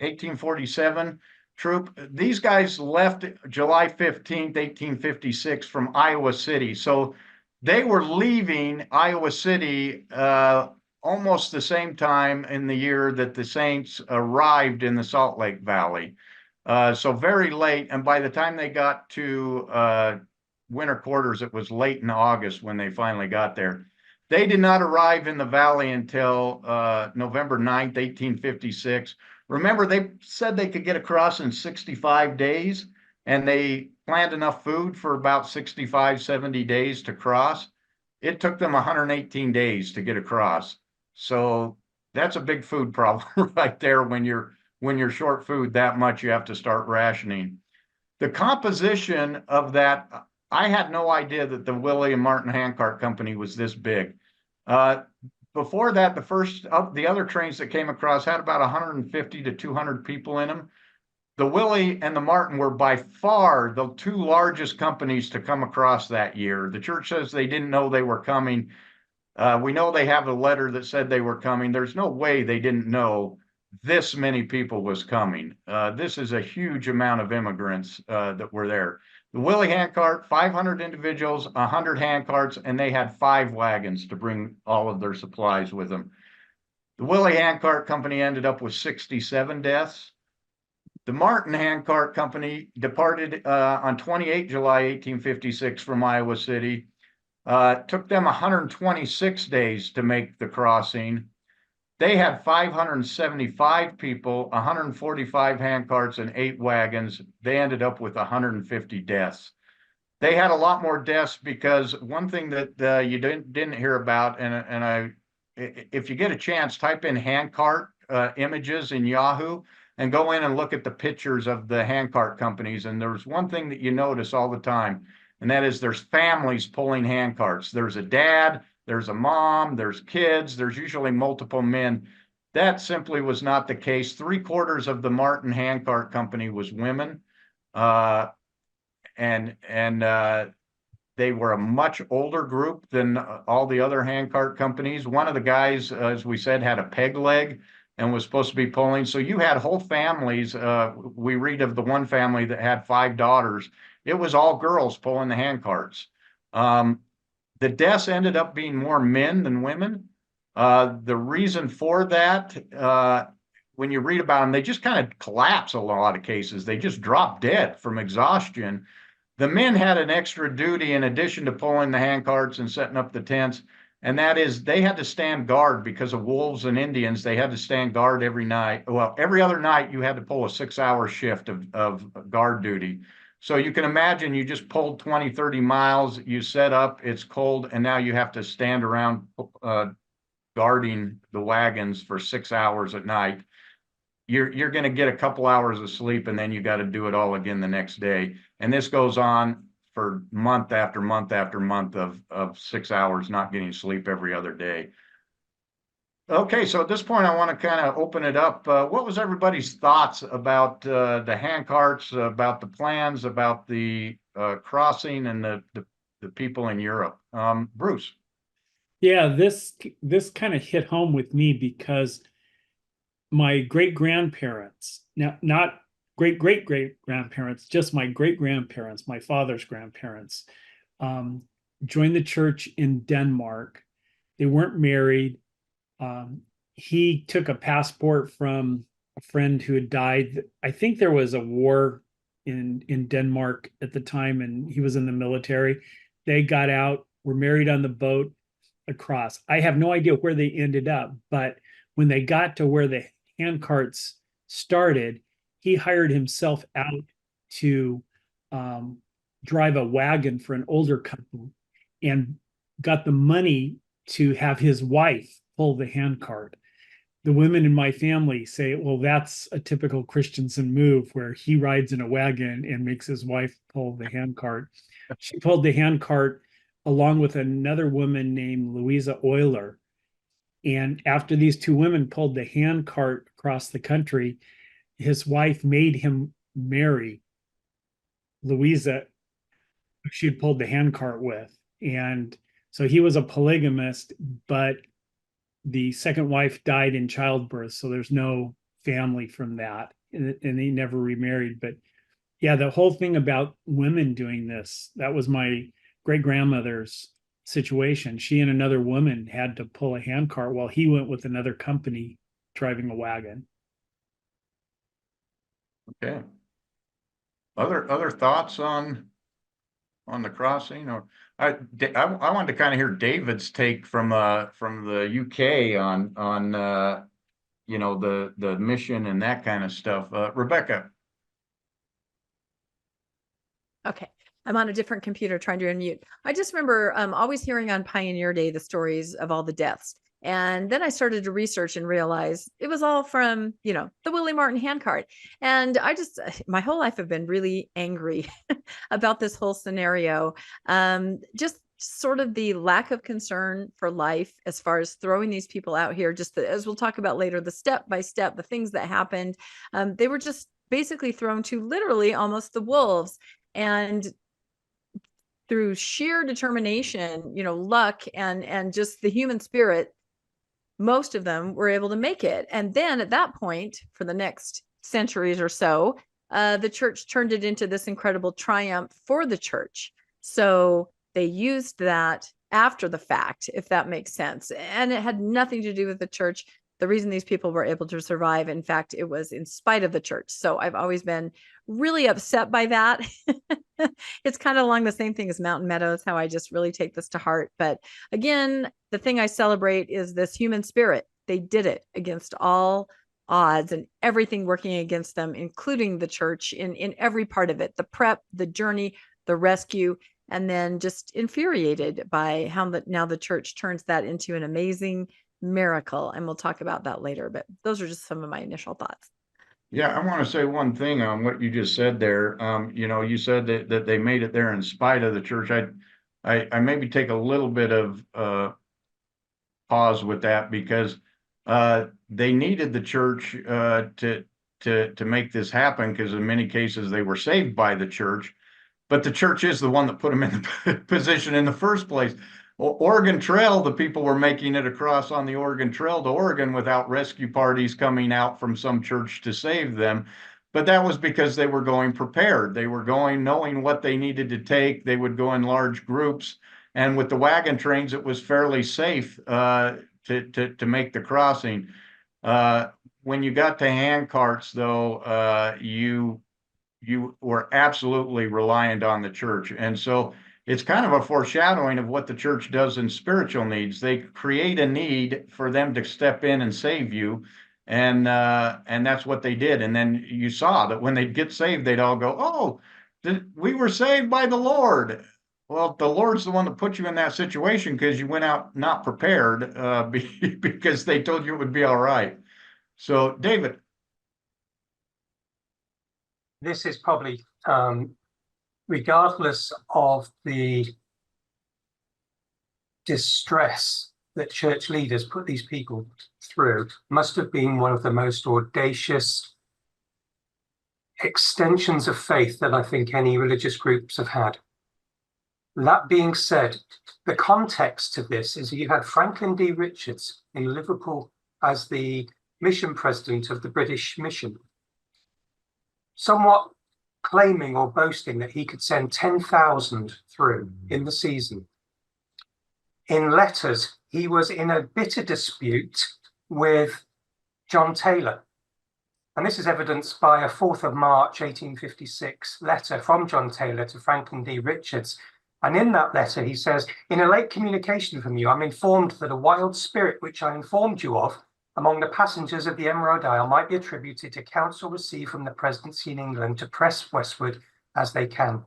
1847 troop, these guys left July 15th, 1856 from Iowa City. So they were leaving Iowa City almost the same time in the year that the Saints arrived in the Salt Lake Valley. So very late. And by the time they got to winter quarters, it was late in August when they finally got there. They did not arrive in the valley until November 9th, 1856. Remember, they said they could get across in 65 days, and they planned enough food for about 65, 70 days to cross. It took them 118 days to get across. So that's a big food problem right there. When you're short food that much, you have to start rationing. The composition of that, I had no idea that the Willie and Martin Handcart Company was this big. Before that, the other trains that came across had about 150 to 200 people in them. The Willie and the Martin were by far the 2 largest companies to come across that year. The church says they didn't know they were coming. We know they have a letter that said they were coming. There's no way they didn't know this many people was coming. This is a huge amount of immigrants that were there. The Willie Handcart, 500 individuals, 100 handcarts, and they had 5 wagons to bring all of their supplies with them. The Willie Handcart Company ended up with 67 deaths. The Martin Handcart Company departed on 28 July 1856 from Iowa City. Took them 126 days to make the crossing. They had 575 people, 145 handcarts, and 8 wagons. They ended up with 150 deaths. They had a lot more deaths because one thing that you didn't hear about, if you get a chance, type in handcart images in Yahoo and go in and look at the pictures of the handcart companies. And there's one thing that you notice all the time, and that is there's families pulling handcarts. There's a dad, there's a mom, there's kids, there's usually multiple men. That simply was not the case. 3/4 of the Martin Handcart Company was women. And they were a much older group than all the other handcart companies. One of the guys, as we said, had a peg leg and was supposed to be pulling. So you had whole families. We read of the one family that had 5 daughters. It was all girls pulling the handcarts. The deaths ended up being more men than women. The reason for that when you read about them, they just kind of collapse in a lot of cases. They just drop dead from exhaustion. The men had an extra duty in addition to pulling the hand carts and setting up the tents, and that is they had to stand guard because of wolves and Indians. They had to stand guard every night. Well, every other night you had to pull a 6-hour shift of guard duty. So you can imagine you just pulled 20, 30 miles, you set up, it's cold, and now you have to stand around guarding the wagons for 6 hours at night. You're going to get a couple hours of sleep, and then you got to do it all again the next day. And this goes on for month after month after month of 6 hours not getting sleep every other day. Okay, so at this point, I want to kind of open it up. What was everybody's thoughts about the hand carts, about the plans, about the crossing, and the people in Europe? Bruce. Yeah, this kind of hit home with me because my great-grandparents, now not great-great-great-grandparents, just my great-grandparents, my father's grandparents, joined the church in Denmark. They weren't married. He took a passport from a friend who had died. I think there was a war in Denmark at the time, and he was in the military. They got out, were married on the boat across. I have no idea where they ended up, but when they got to where the handcarts started, he hired himself out to drive a wagon for an older couple and got the money to have his wife pull the handcart. The women in my family say, well, that's a typical Christensen move where he rides in a wagon and makes his wife pull the handcart. She pulled the handcart along with another woman named Louisa Euler. And after these two women pulled the handcart across the country, his wife made him marry Louisa, who she had pulled the handcart with. And so he was a polygamist, but the second wife died in childbirth, so there's no family from that, and he never remarried. But yeah, the whole thing about women doing this, that was my great-grandmother's situation. She and another woman had to pull a handcart while he went with another company driving a wagon. Okay. Other thoughts on the crossing? Or I wanted to kind of hear David's take from the UK on you know, the mission and that kind of stuff. Rebecca. Okay. I'm on a different computer trying to unmute. I just remember always hearing on Pioneer Day the stories of all the deaths. And then I started to research and realize it was all from, you know, the Willie Martin handcart. And my whole life I've been really angry about this whole scenario. Just sort of the lack of concern for life as far as throwing these people out here, just as we'll talk about later, the step by step, the things that happened. They were just basically thrown to literally almost the wolves. And through sheer determination, you know, luck and just the human spirit, most of them were able to make it. And then at that point, for the next centuries or so, the church turned it into this incredible triumph for the church. So they used that after the fact, if that makes sense. And it had nothing to do with the church. The reason these people were able to survive, in fact, it was in spite of the church. So I've always been really upset by that. It's kind of along the same thing as Mountain Meadows, how I just really take this to heart. But again, the thing I celebrate is this human spirit. They did it against all odds and everything working against them, including the church in every part of it, the prep, the journey, the rescue, and then just infuriated by how now the church turns that into an amazing miracle. And we'll talk about that later, but those are just some of my initial thoughts. Yeah, I want to say one thing on what you just said there. You know, you said that they made it there in spite of the church. I maybe take a little bit of pause with that because they needed the church to make this happen, because in many cases they were saved by the church, but the church is the one that put them in the position in the first place. Oregon Trail, the people were making it across on the Oregon Trail to Oregon without rescue parties coming out from some church to save them. But that was because they were going prepared. They were going knowing what they needed to take. They would go in large groups. And with the wagon trains, it was fairly safe to make the crossing. when you got to handcarts, though, you were absolutely reliant on the church. And so it's kind of a foreshadowing of what the church does in spiritual needs. They create a need for them to step in and save you. And that's what they did. And then you saw that when they'd get saved, they'd all go, "Oh, we were saved by the Lord." Well, the Lord's the one that put you in that situation because you went out not prepared, because they told you it would be all right. So, David. This is probably, regardless of the distress that church leaders put these people through, must have been one of the most audacious extensions of faith that I think any religious groups have had. That being said, the context to this is you had Franklin D. Richards in Liverpool as the mission president of the British mission, somewhat claiming or boasting that he could send 10,000 through in the season. In letters, he was in a bitter dispute with John Taylor. And this is evidenced by a 4th of March, 1856 letter from John Taylor to Franklin D. Richards. And in that letter, he says, "In a late communication from you, I'm informed that a wild spirit which I informed you of among the passengers of the Emerald Isle might be attributed to counsel received from the presidency in England to press westward as they can."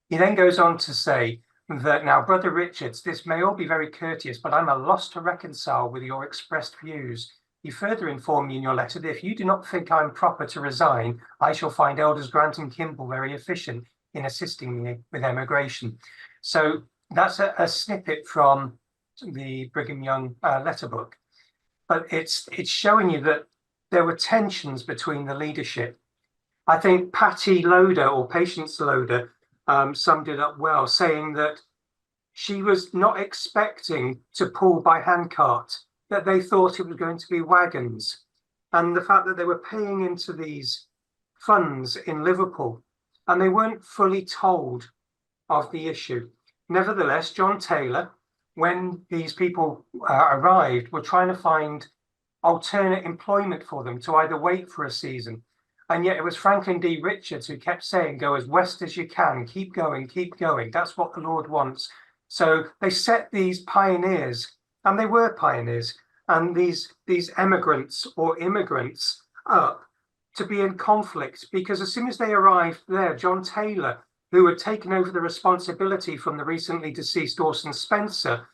He then goes on to say that, "Now, Brother Richards, this may all be very courteous, but I'm at a loss to reconcile with your expressed views. You further inform me in your letter that if you do not think I'm proper to resign, I shall find Elders Grant and Kimball very efficient in assisting me with emigration." So that's a snippet from the Brigham Young letter book. But it's showing you that there were tensions between the leadership. I think Patty Loader, or Patience Loader, summed it up well, saying that she was not expecting to pull by handcart, that they thought it was going to be wagons. And the fact that they were paying into these funds in Liverpool, and they weren't fully told of the issue. Nevertheless, John Taylor, when these people arrived, were trying to find alternate employment for them to either wait for a season. And yet it was Franklin D. Richards who kept saying, "Go as west as you can, keep going, keep going. That's what the Lord wants." So they set these pioneers, and they were pioneers, and these emigrants or immigrants up to be in conflict, because as soon as they arrived there, John Taylor, who had taken over the responsibility from the recently deceased Orson Spencer,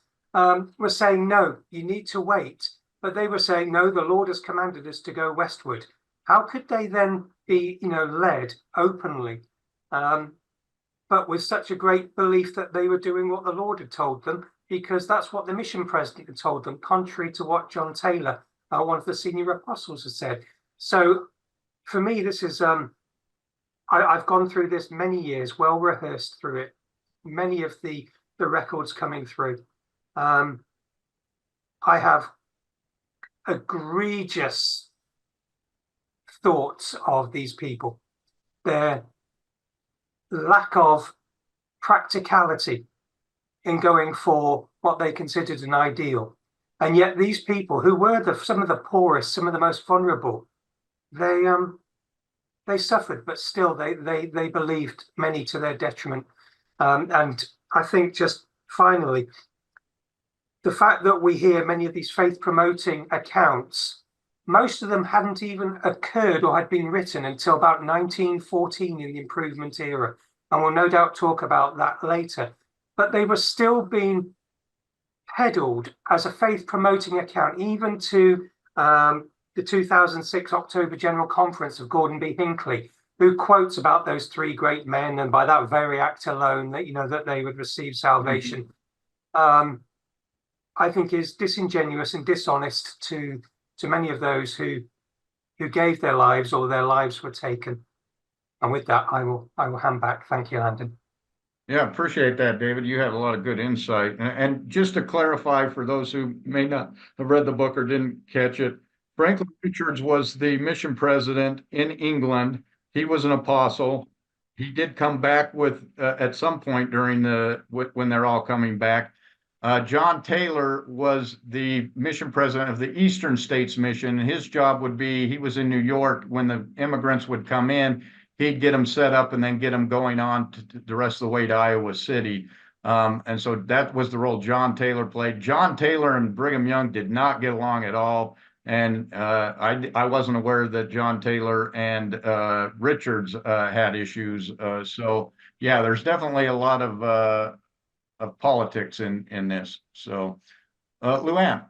was saying, "No, you need to wait." But they were saying, "No, the Lord has commanded us to go westward." How could they then be, led openly, but with such a great belief that they were doing what the Lord had told them, because that's what the mission president had told them, contrary to what John Taylor, one of the senior apostles, had said. So for me, this is, I've gone through this many years, well rehearsed through it, many of the records coming through. I have egregious thoughts of these people, their lack of practicality in going for what they considered an ideal. And yet these people, who were some of the poorest, some of the most vulnerable, they suffered, but still they believed, many to their detriment. And I think, just finally, the fact that we hear many of these faith-promoting accounts, most of them hadn't even occurred or had been written until about 1914 in the Improvement era. And we'll no doubt talk about that later. But they were still being peddled as a faith-promoting account, even to the 2006 October General Conference of Gordon B. Hinckley, who quotes about those three great men, and by that very act alone, that that they would receive salvation. I think is disingenuous and dishonest to many of those who gave their lives, or their lives were taken. And with that, I will hand back. Thank you, Landon. Yeah, appreciate that, David. You have a lot of good insight. And just to clarify for those who may not have read the book or didn't catch it, Franklin Richards was the mission president in England. He was an apostle. He did come back with at some point during when they're all coming back. John Taylor was the mission president of the Eastern States Mission. And his job would be, he was in New York when the immigrants would come in, he'd get them set up and then get them going on to the rest of the way to Iowa City. And so that was the role John Taylor played. John Taylor and Brigham Young did not get along at all. And I wasn't aware that John Taylor and Richards had issues. So yeah, there's definitely a lot of politics in this. So, Luann.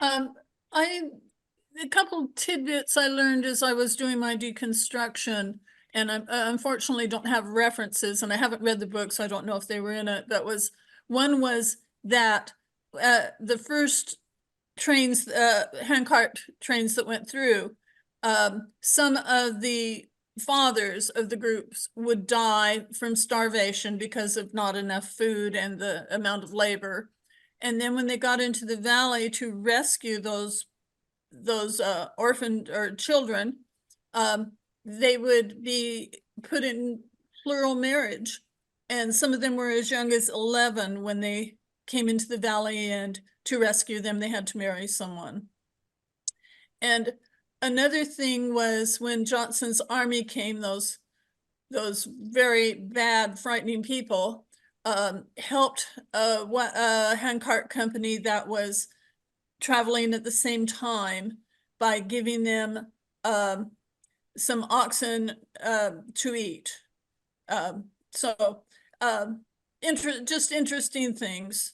A couple tidbits I learned as I was doing my deconstruction, and I unfortunately don't have references, and I haven't read the book, so I don't know if they were in it. One was that the first trains, handcart trains that went through, some of the fathers of the groups would die from starvation because of not enough food and the amount of labor. And then when they got into the valley to rescue those orphaned or children, they would be put in plural marriage. And some of them were as young as 11 when they came into the valley, and to rescue them, they had to marry someone. And another thing was when Johnson's army came, those very bad, frightening people helped a handcart company that was traveling at the same time by giving them some oxen to eat. Just interesting things.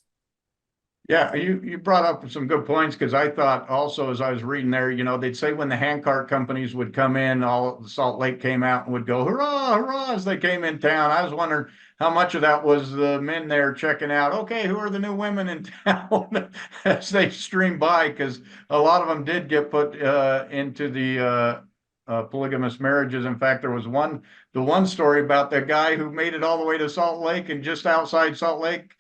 Yeah, you brought up some good points, because I thought also as I was reading there, they'd say when the handcart companies would come in, all the Salt Lake came out and would go, hurrah, hurrah, as they came in town. I was wondering how much of that was the men there checking out, okay, who are the new women in town as they streamed by, because a lot of them did get put into the polygamous marriages. In fact, there was the one story about the guy who made it all the way to Salt Lake, and just outside Salt Lake,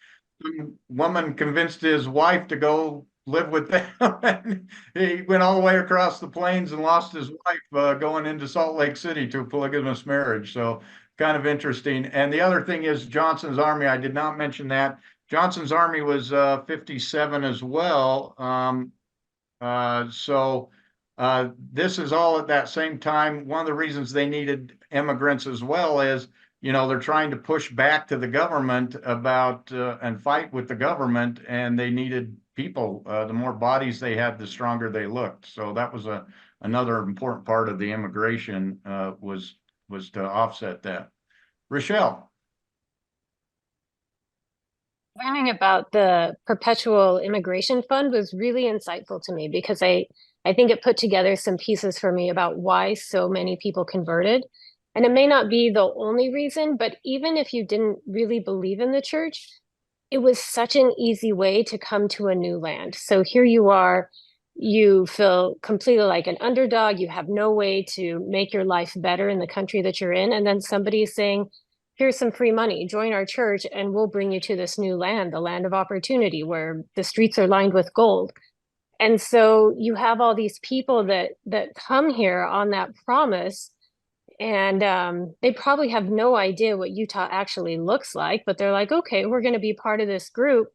the woman convinced his wife to go live with them. He went all the way across the plains and lost his wife going into Salt Lake City to a polygamous marriage. So kind of interesting. And the other thing is Johnson's army. I did not mention that. Johnson's army was 57 as well. This is all at that same time. One of the reasons they needed immigrants as well is, they're trying to push back to the government about and fight with the government, and they needed people. The more bodies they had, the stronger they looked. So that was another important part of the immigration was to offset that. Rochelle. Learning about the Perpetual Immigration Fund was really insightful to me, because I think it put together some pieces for me about why so many people converted. And it may not be the only reason, but even if you didn't really believe in the church, it was such an easy way to come to a new land. So here you are, you feel completely like an underdog, you have no way to make your life better in the country that you're in. And then somebody is saying, here's some free money, join our church and we'll bring you to this new land, the land of opportunity, where the streets are lined with gold. And so you have all these people that come here on that promise. And they probably have no idea what Utah actually looks like, but they're like, okay, we're going to be part of this group.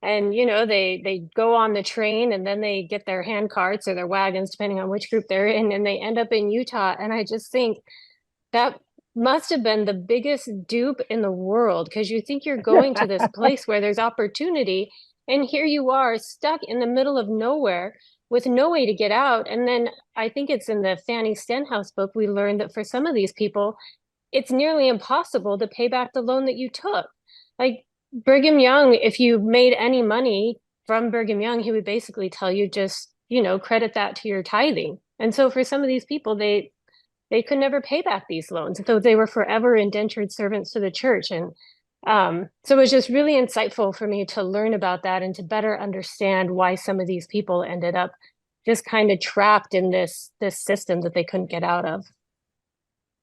And, they go on the train, and then they get their handcarts or their wagons, depending on which group they're in, and they end up in Utah. And I just think that must have been the biggest dupe in the world, because you think you're going to this place where there's opportunity, and here you are stuck in the middle of nowhere with no way to get out. And then I think it's in the Fanny Stenhouse book, we learned that for some of these people, it's nearly impossible to pay back the loan that you took. Like Brigham Young, if you made any money from Brigham Young, he would basically tell you just, credit that to your tithing. And so for some of these people, they could never pay back these loans. So they were forever indentured servants to the church. And so it was just really insightful for me to learn about that and to better understand why some of these people ended up just kind of trapped in this system that they couldn't get out of.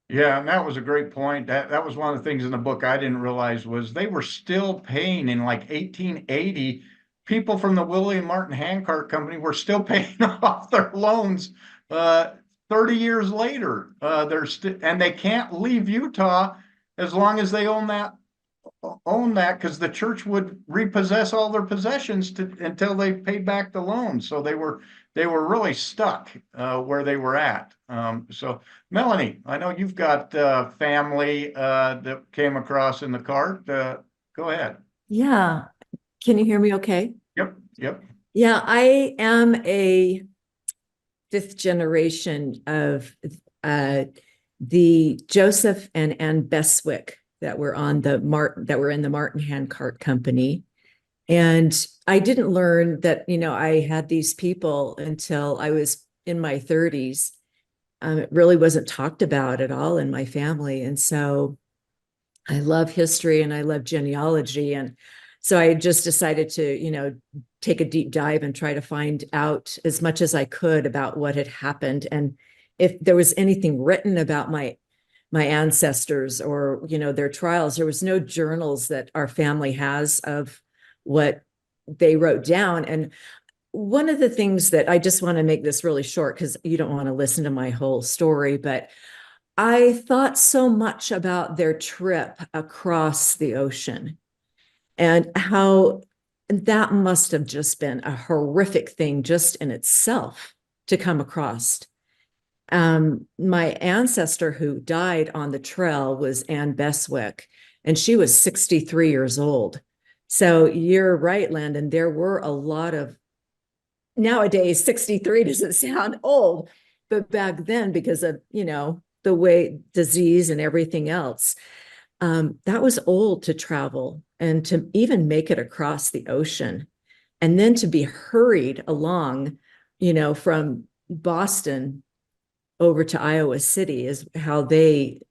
Yeah, and that was a great point. That was one of the things in the book I didn't realize was they were still paying in like 1880. People from the Willie and Martin Handcart Company were still paying off their loans 30 years later. And they can't leave Utah as long as they own that own that because the church would repossess all their possessions until they paid back the loan. So they were really stuck where they were at. So Melanie, I know you've got family that came across in the cart. Go ahead. Yeah. Can you hear me okay? Yep. Yeah, I am a fifth generation of the Joseph and Ann Beswick that were in the Martin Handcart company. And I didn't learn that, I had these people until I was in my 30s. It really wasn't talked about at all in my family. And so I love history and I love genealogy. And so I just decided to, take a deep dive and try to find out as much as I could about what had happened. And if there was anything written about my ancestors or, their trials, there was no journals that our family has of what they wrote down. And one of the things that I just want to make this really short, because you don't want to listen to my whole story, but I thought so much about their trip across the ocean and how that must have just been a horrific thing just in itself to come across. My ancestor who died on the trail was Ann Beswick, and she was 63 years old. So you're right, Landon. There were a lot of, nowadays, 63 doesn't sound old, but back then, because of, the way disease and everything else, that was old to travel and to even make it across the ocean. And then to be hurried along, from Boston over to Iowa City is how they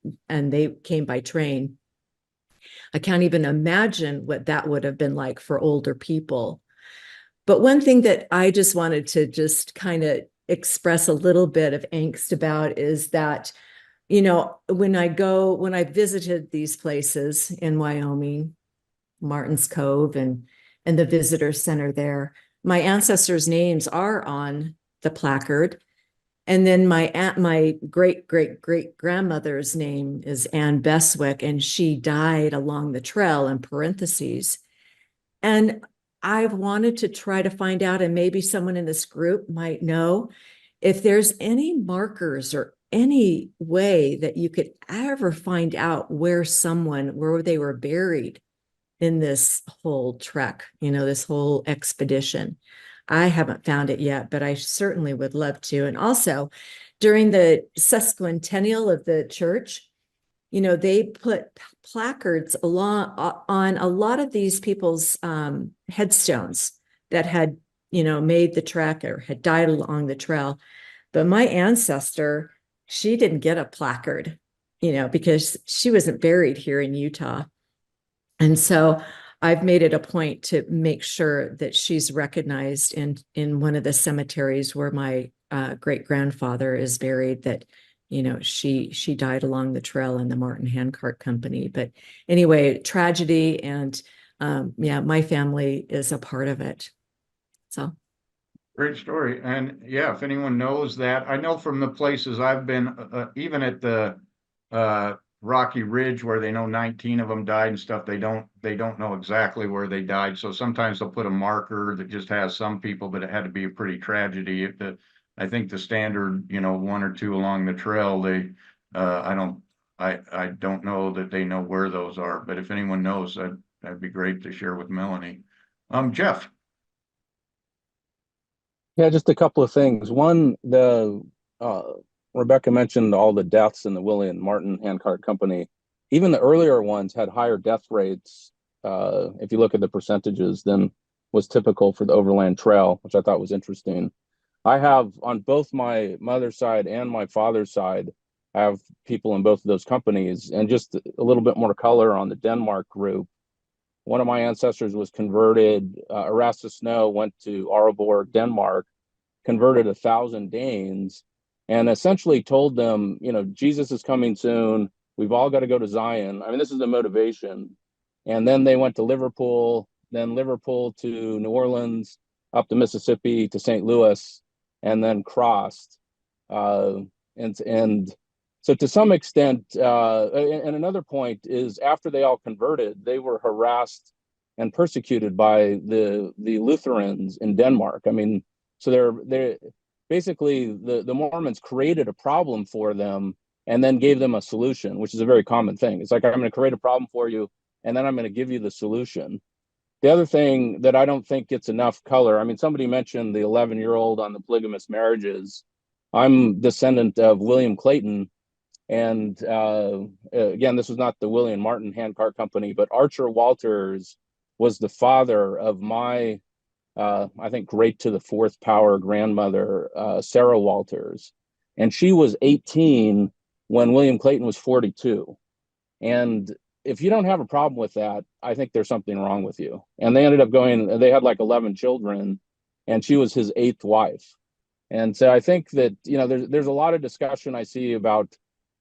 came by train. I can't even imagine what that would have been like for older people. But one thing that I just wanted to just kind of express a little bit of angst about is that, when I visited these places in Wyoming, Martin's Cove and the visitor center there, my ancestors' names are on the placard. And then my great grandmother's name is Ann Beswick, and she died along the trail in parentheses. And I've wanted to try to find out, and maybe someone in this group might know, if there's any markers or any way that you could ever find out where they were buried in this whole trek, this whole expedition. I haven't found it yet, but I certainly would love to. And also, during the sesquicentennial of the church, they put placards on a lot of these people's headstones that had, made the trek or had died along the trail. But my ancestor, she didn't get a placard, because she wasn't buried here in Utah. And so I've made it a point to make sure that she's recognized in one of the cemeteries where my great grandfather is buried, that, she died along the trail in the Martin Handcart Company. But anyway, tragedy, and my family is a part of it. So. Great story. And yeah, if anyone knows that, I know from the places I've been, even at the Rocky Ridge, where they know 19 of them died and stuff, they don't know exactly where they died. So sometimes they'll put a marker that just has some people, but it had to be a pretty tragedy. I think the standard, one or two along the trail, I don't know that they know where those are, but if anyone knows, that'd be great to share with Melanie. Jeff. Yeah, just a couple of things. One, Rebecca mentioned all the deaths in the Willie and Martin Handcart Company. Even the earlier ones had higher death rates, if you look at the percentages, than was typical for the Overland Trail, which I thought was interesting. I have, on both my mother's side and my father's side, I have people in both of those companies. And just a little bit more color on the Denmark group. One of my ancestors was converted. Erastus Snow went to Aalborg, Denmark, converted 1,000 Danes, and essentially told them, Jesus is coming soon. We've all got to go to Zion. I mean, this is the motivation. And then they went to Liverpool, then Liverpool to New Orleans, up to Mississippi to St. Louis, and then crossed. And So to some extent, and another point is after they all converted, they were harassed and persecuted by the Lutherans in Denmark. I mean, so they're basically the Mormons created a problem for them and then gave them a solution, which is a very common thing. It's like, I'm going to create a problem for you, and then I'm going to give you the solution. The other thing that I don't think gets enough color, I mean, somebody mentioned the 11-year-old on the polygamous marriages. I'm descendant of William Clayton. And again, this was not the Willie and Martin Handcart company, but Archer Walters was the father of my, I think, great to the fourth power grandmother, Sarah Walters. And she was 18 when William Clayton was 42. And if you don't have a problem with that, I think there's something wrong with you. And they ended up they had like 11 children, and she was his 8th wife. And so I think that, there's a lot of discussion I see about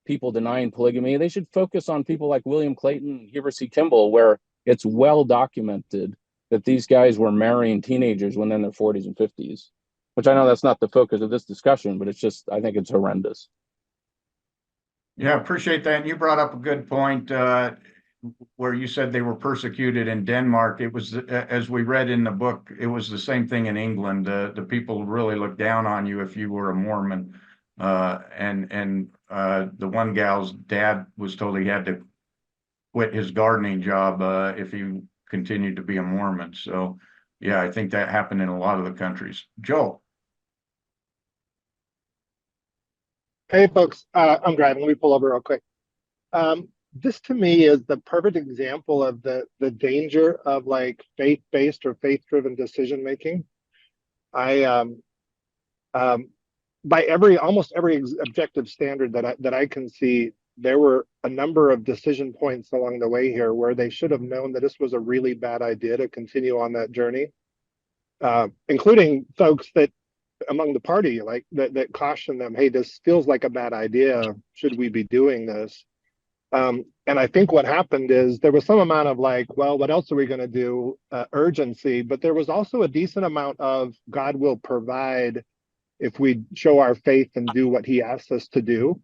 people denying polygamy. They should focus on people like William Clayton, Heber C. Kimball, where it's well documented that these guys were marrying teenagers when they're in their 40s and 50s, which I know that's not the focus of this discussion, but it's just, I think it's horrendous. Yeah, appreciate that. And you brought up a good point where you said they were persecuted in Denmark. It was, as we read in the book, it was the same thing in England. The people really looked down on you if you were a Mormon. And the one gal's dad was told he had to quit his gardening job if he continued to be a Mormon. So, yeah, I think that happened in a lot of the countries. Joe. Hey, folks, I'm driving. Let me pull over real quick. This to me is the perfect example of the danger of like faith-based or faith-driven decision making. By almost every objective standard that I can see, there were a number of decision points along the way here where they should have known that this was a really bad idea to continue on that journey, including folks that among the party like that cautioned them, hey, this feels like a bad idea. Should we be doing this? And I think what happened is there was some amount of like, well, what else are we going to do? Urgency, but there was also a decent amount of God will provide if we show our faith and do what he asks us to do.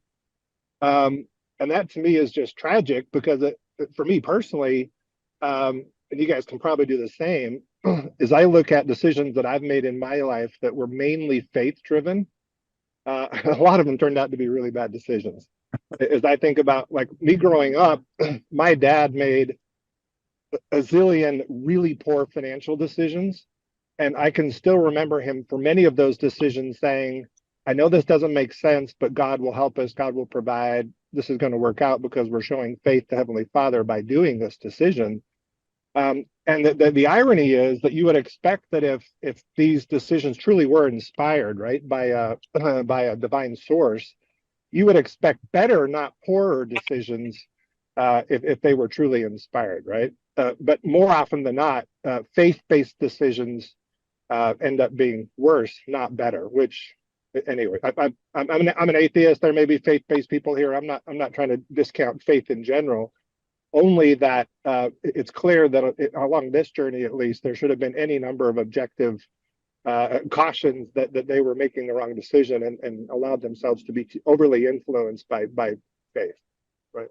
And that to me is just tragic because for me personally, and you guys can probably do the same, is I look at decisions that I've made in my life that were mainly faith driven. A lot of them turned out to be really bad decisions. As I think about like me growing up, my dad made a zillion really poor financial decisions. And I can still remember him for many of those decisions saying, I know this doesn't make sense, but God will help us. God will provide. This is going to work out because we're showing faith to Heavenly Father by doing this decision. And the irony is that you would expect that if these decisions truly were inspired, right, by a divine source, you would expect better, not poorer decisions if they were truly inspired, right? But more often than not, faith-based decisions end up being worse, not better. Which, anyway, I'm an atheist. There may be faith-based people here. I'm not trying to discount faith in general. Only that it's clear that along this journey, at least, there should have been any number of objective cautions that they were making the wrong decision and allowed themselves to be overly influenced by faith, right?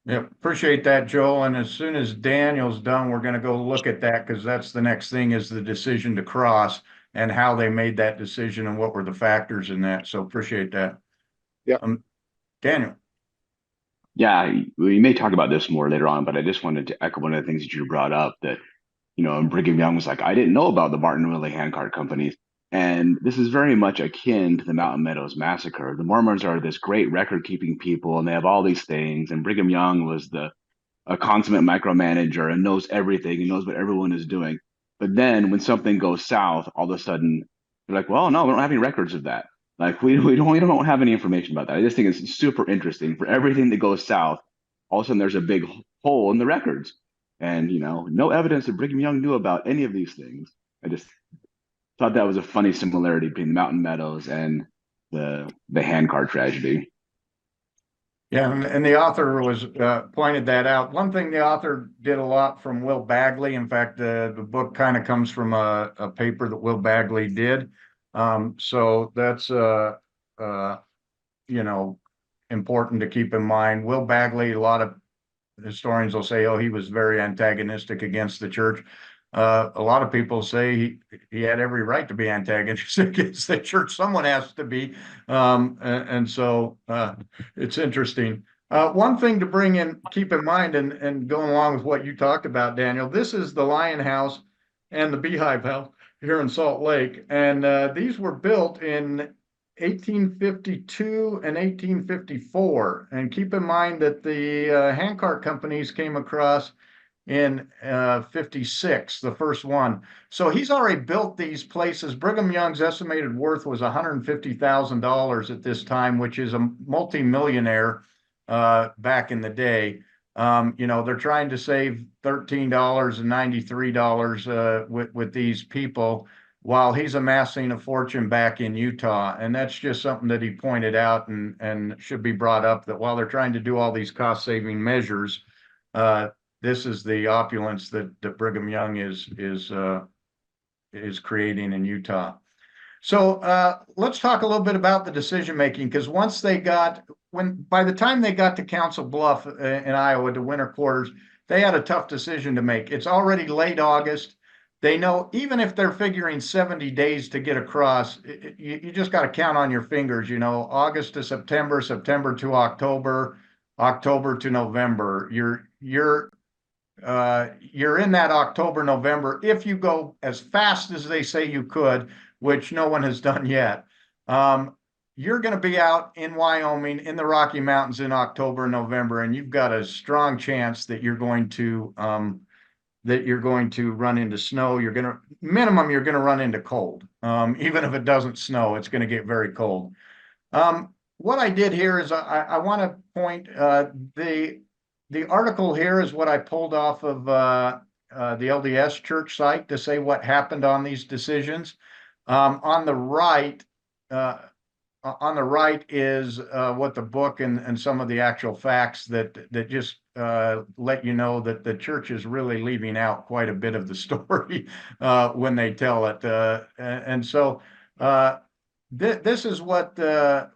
Yeah, appreciate that, Joel. And as soon as Daniel's done, we're going to go look at that because that's the next thing is the decision to cross and how they made that decision and what were the factors in that. So appreciate that. Yeah. Daniel. Yeah, we may talk about this more later on, but I just wanted to echo one of the things that you brought up that, Brigham Young was like, I didn't know about the Martin Willie Handcart companies. And this is very much akin to the Mountain Meadows Massacre. The Mormons are this great record-keeping people, and they have all these things. And Brigham Young was a consummate micromanager and knows everything and knows what everyone is doing. But then when something goes south, all of a sudden, they're like, well, no, we don't have any records of that. Like we don't have any information about that. I just think it's super interesting. For everything that goes south, all of a sudden there's a big hole in the records. And, no evidence that Brigham Young knew about any of these things. I just thought that was a funny similarity between the Mountain Meadows and the Handcart tragedy. Yeah, and the author was pointed that out. One thing the author did a lot from Will Bagley. In fact, the book kind of comes from a paper that Will Bagley did. So that's important to keep in mind. Will Bagley, a lot of historians will say, oh, he was very antagonistic against the church. A lot of people say he had every right to be antagonistic against the church. Someone has to be. And so it's interesting. One thing to keep in mind, and going along with what you talked about, Daniel, this is the Lion House and the Beehive House here in Salt Lake. And these were built in 1852 and 1854. And keep in mind that the handcart companies came across in 56, the first one. So he's already built these places. Brigham Young's estimated worth was $150,000 at this time, which is a multimillionaire back in the day. They're trying to save $13 and $93 with these people while he's amassing a fortune back in Utah. And that's just something that he pointed out and should be brought up, that while they're trying to do all these cost-saving measures, this is the opulence that Brigham Young is creating in Utah. So let's talk a little bit about the decision making, because by the time they got to Council Bluff in Iowa, to winter quarters, they had a tough decision to make. It's already late August. They know even if they're figuring 70 days to get across, you just got to count on your fingers. August to September, September to October, October to November. You're in that October, November, if you go as fast as they say you could, which no one has done yet. You're going to be out in Wyoming in the Rocky Mountains in October, November, and you've got a strong chance that you're going to run into snow. You're going to run into cold. Even if it doesn't snow, it's going to get very cold. What I did here is I want to point the article here is what I pulled off of the LDS church site to say what happened on these decisions. On the right is what the book and some of the actual facts that just let you know that the church is really leaving out quite a bit of the story when they tell it. So this is what the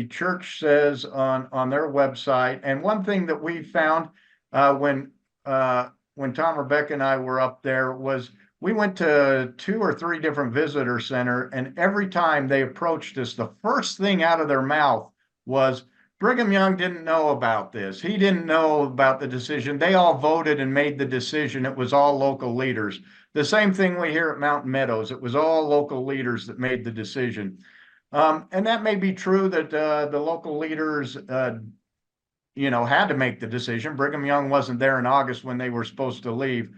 church says on their website. And one thing that we found when Tom, Rebecca, and I were up there was we went to 2 or 3 different visitor center, and every time they approached us, the first thing out of their mouth was, Brigham Young didn't know about this. He didn't know about the decision. They all voted and made the decision. It was all local leaders. The same thing we hear at Mountain Meadows. It was all local leaders that made the decision. And that may be true that the local leaders, had to make the decision. Brigham Young wasn't there in August when they were supposed to leave.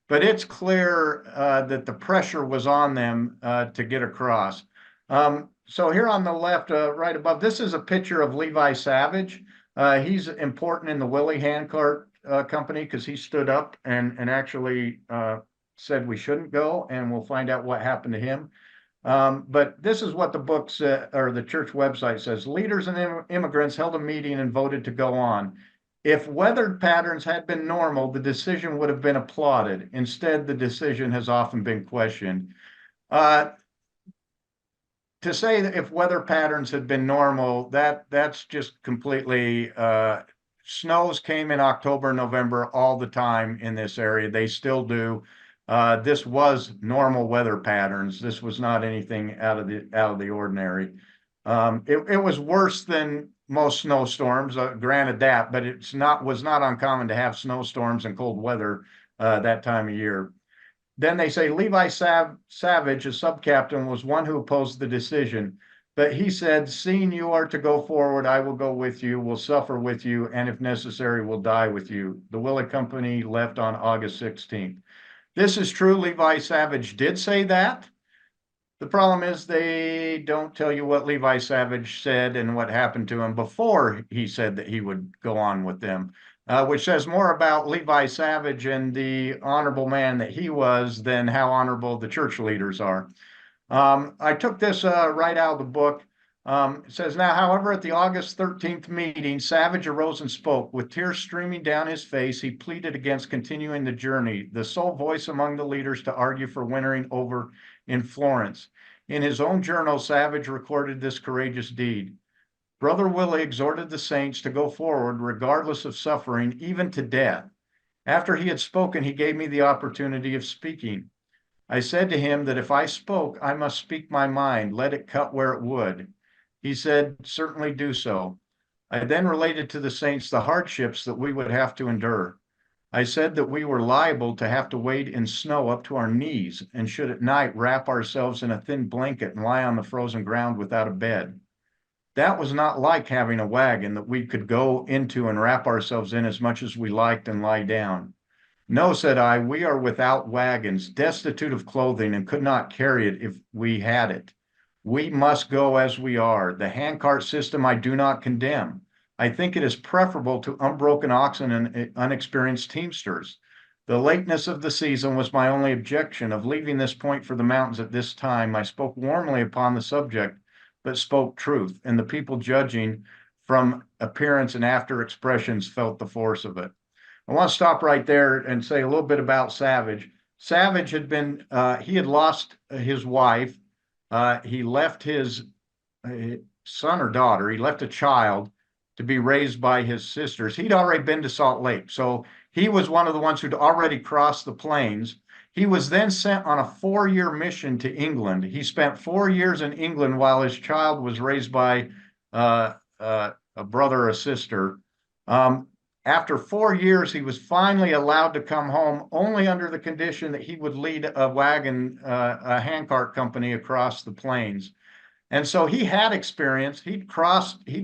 But it's clear that the pressure was on them to get across. So here on the left, right above, this is a picture of Levi Savage. He's important in the Willie Handcart company because he stood up and actually said we shouldn't go, and we'll find out what happened to him. But this is what the book or the church website says. Leaders and immigrants held a meeting and voted to go on. If weather patterns had been normal, the decision would have been applauded. Instead, the decision has often been questioned. To say that if weather patterns had been normal, that's just completely, snows came in October, November all the time in this area. They still do. This was normal weather patterns. This was not anything out of the ordinary. It was worse than most snowstorms, granted that, but was not uncommon to have snowstorms and cold weather that time of year. Then they say Levi Savage, a sub-captain, was one who opposed the decision, but he said, seeing you are to go forward, I will go with you, will suffer with you, and if necessary, will die with you. The Willie Company left on August 16th. This is true. Levi Savage did say that. The problem is they don't tell you what Levi Savage said and what happened to him before he said that he would go on with them, which says more about Levi Savage and the honorable man that he was than how honorable the church leaders are. I took this right out of the book. It says, now, however, at the August 13th meeting, Savage arose and spoke. With tears streaming down his face, he pleaded against continuing the journey, the sole voice among the leaders to argue for wintering over in Florence. In his own journal, Savage recorded this courageous deed. Brother Willie exhorted the saints to go forward regardless of suffering, even to death. After he had spoken, he gave me the opportunity of speaking. I said to him that if I spoke, I must speak my mind, let it cut where it would. He said, certainly do so. I then related to the saints the hardships that we would have to endure. I said that we were liable to have to wade in snow up to our knees and should at night wrap ourselves in a thin blanket and lie on the frozen ground without a bed. That was not like having a wagon that we could go into and wrap ourselves in as much as we liked and lie down. No, said I, we are without wagons, destitute of clothing, and could not carry it if we had it. We must go as we are. The handcart system I do not condemn. I think it is preferable to unbroken oxen and unexperienced teamsters. The lateness of the season was my only objection of leaving this point for the mountains at this time. I spoke warmly upon the subject, but spoke truth, and the people judging from appearance and after expressions felt the force of it. I want to stop right there and say a little bit about Savage. Savage had been, he had lost his wife. He left his son or daughter, he left a child to be raised by his sisters. He'd already been to Salt Lake. So he was one of the ones who'd already crossed the plains. He was then sent on a 4-year mission to England. He spent 4 years in England while his child was raised by a brother or a sister. After 4 years, he was finally allowed to come home, only under the condition that he would lead a wagon, a handcart company across the plains. And so he had experience. He'd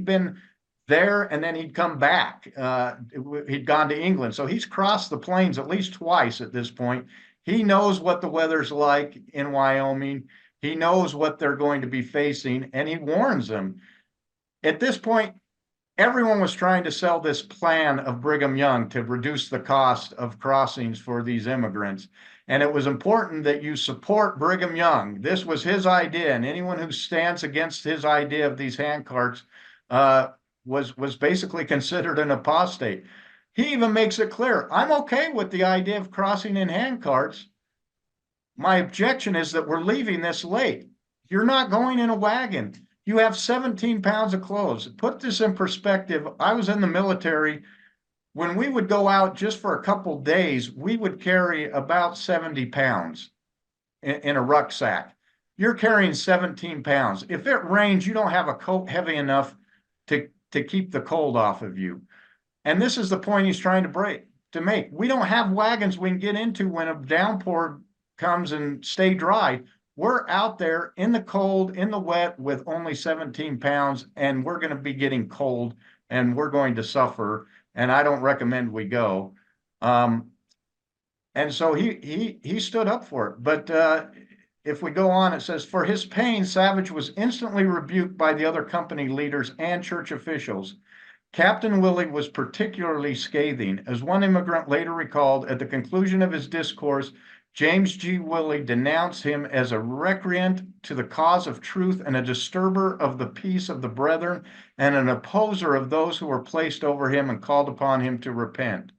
been there, and then he'd come back. He'd gone to England. So he's crossed the plains at least twice at this point. He knows what the weather's like in Wyoming. He knows what they're going to be facing, and he warns them. At this point, everyone was trying to sell this plan of Brigham Young to reduce the cost of crossings for these immigrants. And it was important that you support Brigham Young. This was his idea, and anyone who stands against his idea of these handcarts was basically considered an apostate. He even makes it clear, I'm okay with the idea of crossing in handcarts. My objection is that we're leaving this late. You're not going in a wagon. You have 17 pounds of clothes. Put this in perspective. I was in the military. When we would go out just for a couple days, we would carry about 70 pounds in a rucksack. You're carrying 17 pounds. If it rains, you don't have a coat heavy enough to keep the cold off of you. And this is the point he's trying to make. We don't have wagons we can get into when a downpour comes and stay dry. We're out there in the cold, in the wet with only 17 pounds, and we're going to be getting cold and we're going to suffer. And I don't recommend we go. And so he stood up for it. But if we go on, it says, for his pain, Savage was instantly rebuked by the other company leaders and church officials. Captain Willie was particularly scathing. As one immigrant later recalled, at the conclusion of his discourse, James G. Willie denounced him as a recreant to the cause of truth and a disturber of the peace of the brethren and an opposer of those who were placed over him and called upon him to repent.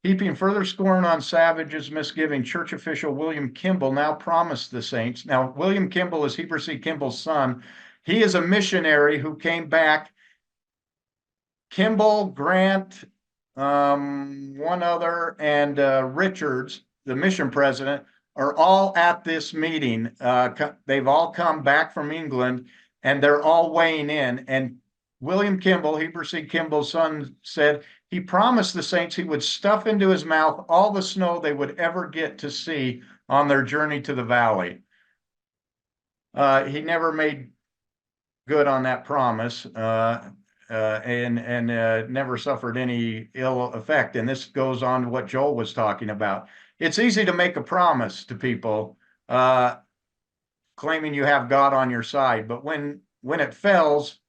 Heaping further scorn on Savage's misgiving, church official William Kimball now promised the saints. Now, William Kimball is Heber C. Kimball's son. He is a missionary who came back. Kimball, Grant, one other, and Richards, the mission president, are all at this meeting. They've all come back from England, and they're all weighing in. And William Kimball, Heber C. Kimball's son, said he promised the saints he would stuff into his mouth all the snow they would ever get to see on their journey to the valley. He never made good on that promise. And never suffered any ill effect. And this goes on to what Joel was talking about. It's easy to make a promise to people, claiming you have God on your side, but when it fails,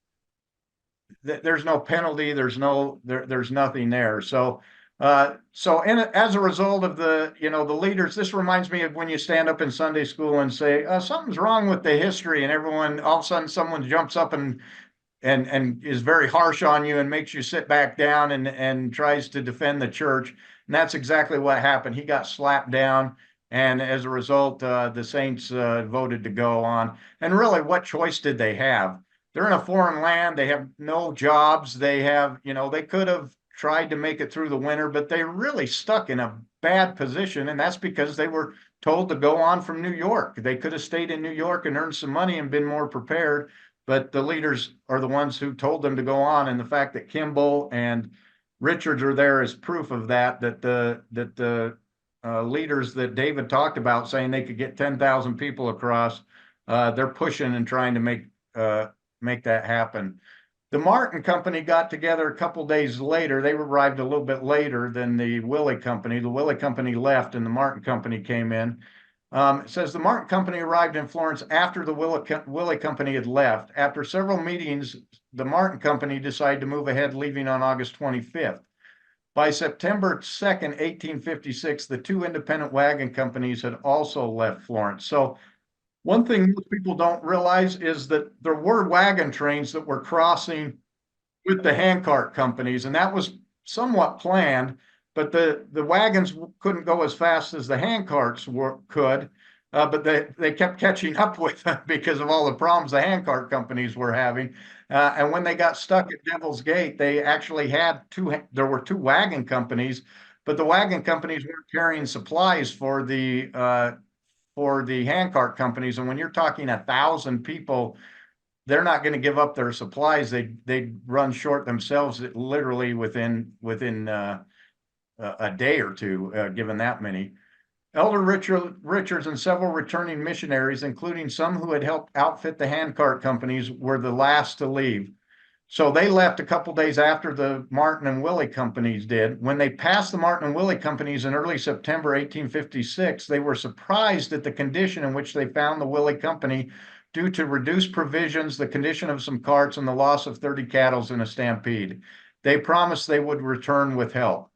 there's no penalty. There's nothing there. So as a result of the leaders, this reminds me of when you stand up in Sunday school and say something's wrong with the history, and everyone all of a sudden someone jumps up and is very harsh on you and makes you sit back down and tries to defend the church. And that's exactly what happened. He got slapped down, and as a result, the saints voted to go on. And really, what choice did they have? they're in a foreign land. They have no jobs. They have, they could have tried to make it through the winter, but they're really stuck in a bad position. And that's because they were told to go on from New York. They could have stayed in New York and earned some money and been more prepared. But the leaders are the ones who told them to go on. And the fact that Kimball and Richards are there is proof of that, that the leaders that David talked about saying they could get 10,000 people across, they're pushing and trying to make that happen. The Martin Company got together a couple days later. They arrived a little bit later than the Willie Company. The Willie Company left and the Martin Company came in. It says the Martin Company arrived in Florence after the Willie Company had left. After several meetings, the Martin Company decided to move ahead, leaving on August 25th. By September 2nd, 1856, the two independent wagon companies had also left Florence. So one thing most people don't realize is that there were wagon trains that were crossing with the handcart companies, and that was somewhat planned, but the wagons couldn't go as fast as the handcarts could, but they kept catching up with them because of all the problems the handcart companies were having. And when they got stuck at Devil's Gate, they actually had there were two wagon companies, but the wagon companies weren't carrying supplies for the handcart companies. And when you're talking 1,000 people, they're not going to give up their supplies. They'd run short themselves literally within a day or two, given that many. Elder Richards and several returning missionaries, including some who had helped outfit the handcart companies, were the last to leave. So they left a couple days after the Martin and Willie companies did. When they passed the Martin and Willie companies in early September 1856, they were surprised at the condition in which they found the Willie company due to reduced provisions, the condition of some carts, and the loss of 30 cattle in a stampede. They promised they would return with help.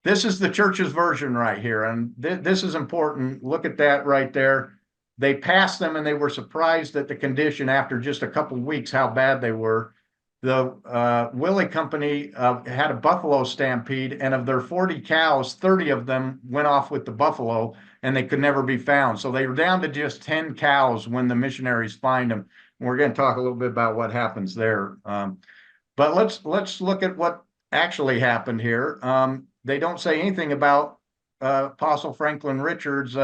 This is the church's version right here, and this is important. Look at that right there. They passed them, and they were surprised at the condition after just a couple of weeks, how bad they were. The Willie Company had a buffalo stampede, and of their 40 cows, 30 of them went off with the buffalo, and they could never be found. So they were down to just 10 cows when the missionaries find them. And we're going to talk a little bit about what happens there. But let's look at what actually happened here. They don't say anything about Apostle Franklin Richards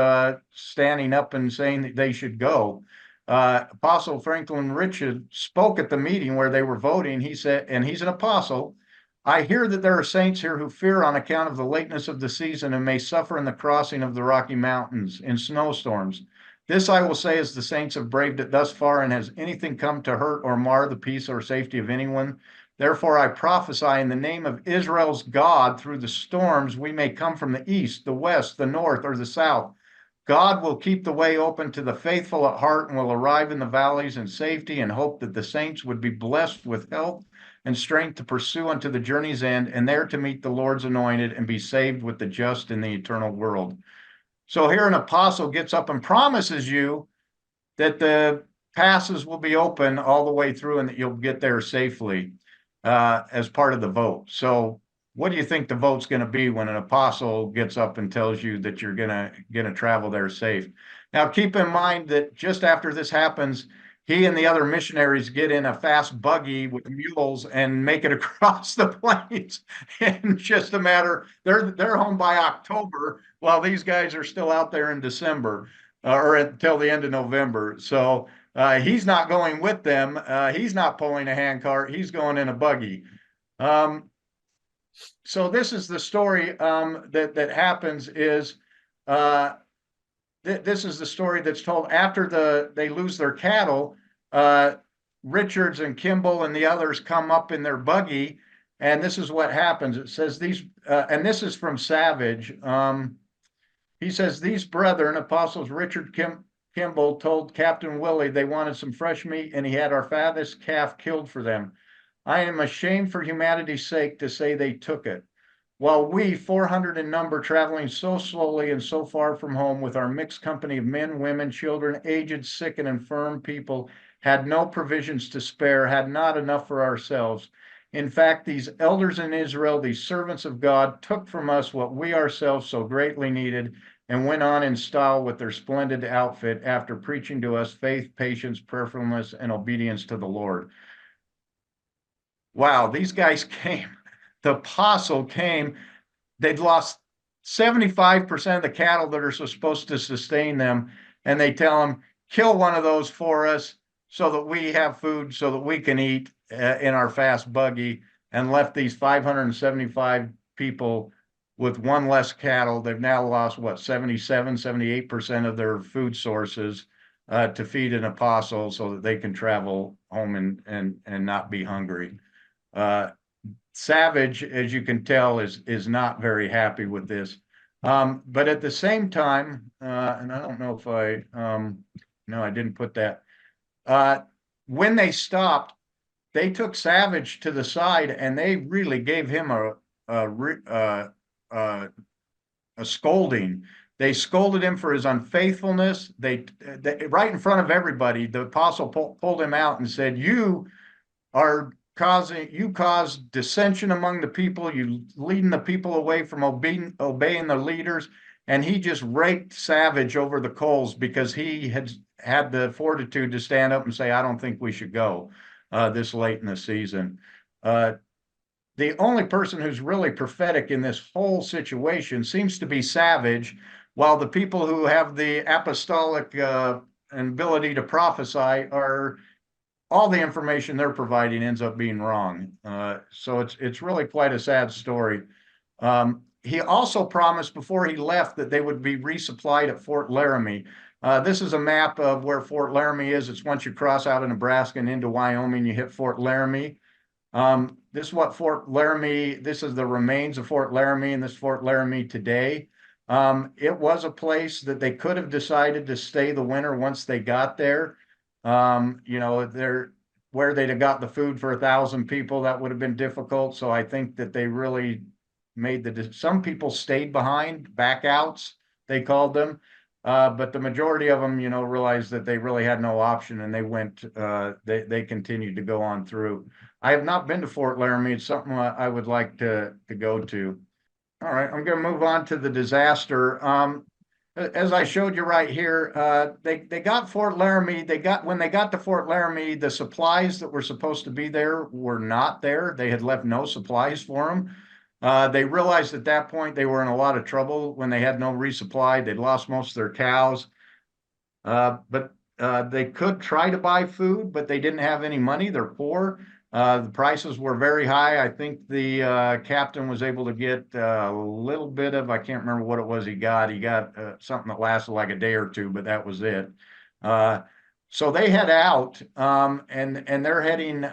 standing up and saying that they should go. Apostle Franklin Richards spoke at the meeting where they were voting. He said, and he's an apostle, "I hear that there are saints here who fear on account of the lateness of the season and may suffer in the crossing of the Rocky Mountains in snowstorms. This I will say, as the saints have braved it thus far, and has anything come to hurt or mar the peace or safety of anyone? Therefore I prophesy in the name of Israel's God, through the storms we may come from the east, the west, the north, or the south. God will keep the way open to the faithful at heart and will arrive in the valleys in safety, and hope that the saints would be blessed with health and strength to pursue unto the journey's end, and there to meet the Lord's anointed and be saved with the just in the eternal world." So here an apostle gets up and promises you that the passes will be open all the way through and that you'll get there safely as part of the vote. So what do you think the vote's going to be when an apostle gets up and tells you that you're going to travel there safe? Now, keep in mind that just after this happens, he and the other missionaries get in a fast buggy with mules and make it across the plains in just a matter. They're home by October, while these guys are still out there in December or until the end of November. So he's not going with them. He's not pulling a handcart. He's going in a buggy. So this is the story that happens. This is the story that's told after they lose their cattle. Richards and Kimball and the others come up in their buggy, and this is what happens. It says these, and this is from Savage. He says, "These brethren, apostles Richard Kimball, told Captain Willie they wanted some fresh meat, and he had our fattest calf killed for them. I am ashamed for humanity's sake to say they took it. While we, 400 in number, traveling so slowly and so far from home with our mixed company of men, women, children, aged, sick, and infirm people, had no provisions to spare, had not enough for ourselves. In fact, these elders in Israel, these servants of God, took from us what we ourselves so greatly needed, and went on in style with their splendid outfit after preaching to us faith, patience, prayerfulness, and obedience to the Lord. Wow, these guys came. The apostle came. They'd lost 75% of the cattle that are supposed to sustain them. And they tell them, kill one of those for us so that we have food, so that we can eat in our fast buggy, and left these 575 people with one less cattle. They've now lost, what, 77, 78% of their food sources to feed an apostle so that they can travel home and not be hungry. Savage, as you can tell, is not very happy with this. But at the same time, and I don't know if no, I didn't put that. When they stopped, they took Savage to the side and they really gave him a scolding. They scolded him for his unfaithfulness. They right in front of everybody, the apostle pulled him out and said, you caused dissension among the people. You leading the people away from obeying the leaders. And he just raked Savage over the coals because he had the fortitude to stand up and say, I don't think we should go this late in the season. The only person who's really prophetic in this whole situation seems to be Savage, while the people who have the apostolic ability to prophesy are all the information they're providing ends up being wrong. So it's really quite a sad story. He also promised before he left that they would be resupplied at Fort Laramie. This is a map of where Fort Laramie is. It's once you cross out of Nebraska and into Wyoming, you hit Fort Laramie. This is what Fort Laramie, this is the remains of Fort Laramie, and this Fort Laramie today. It was a place that they could have decided to stay the winter once they got there. You know, where they'd have got the food for 1,000 people, that would have been difficult. So I think that they really made some people stayed behind, backouts, they called them. But the majority of them, you know, realized that they really had no option, and they went, they continued to go on through. I have not been to Fort Laramie. It's something I would like to go to. All right, I'm going to move on to the disaster. As I showed you right here, they got Fort Laramie. When they got to Fort Laramie, the supplies that were supposed to be there were not there. They had left no supplies for them. They realized at that point they were in a lot of trouble when they had no resupply. They'd lost most of their cows. But they could try to buy food, but they didn't have any money. They're poor. The prices were very high. I think the captain was able to get a little bit of, I can't remember what it was he got. He got something that lasted like a day or two, but that was it. So they head out, and they're heading,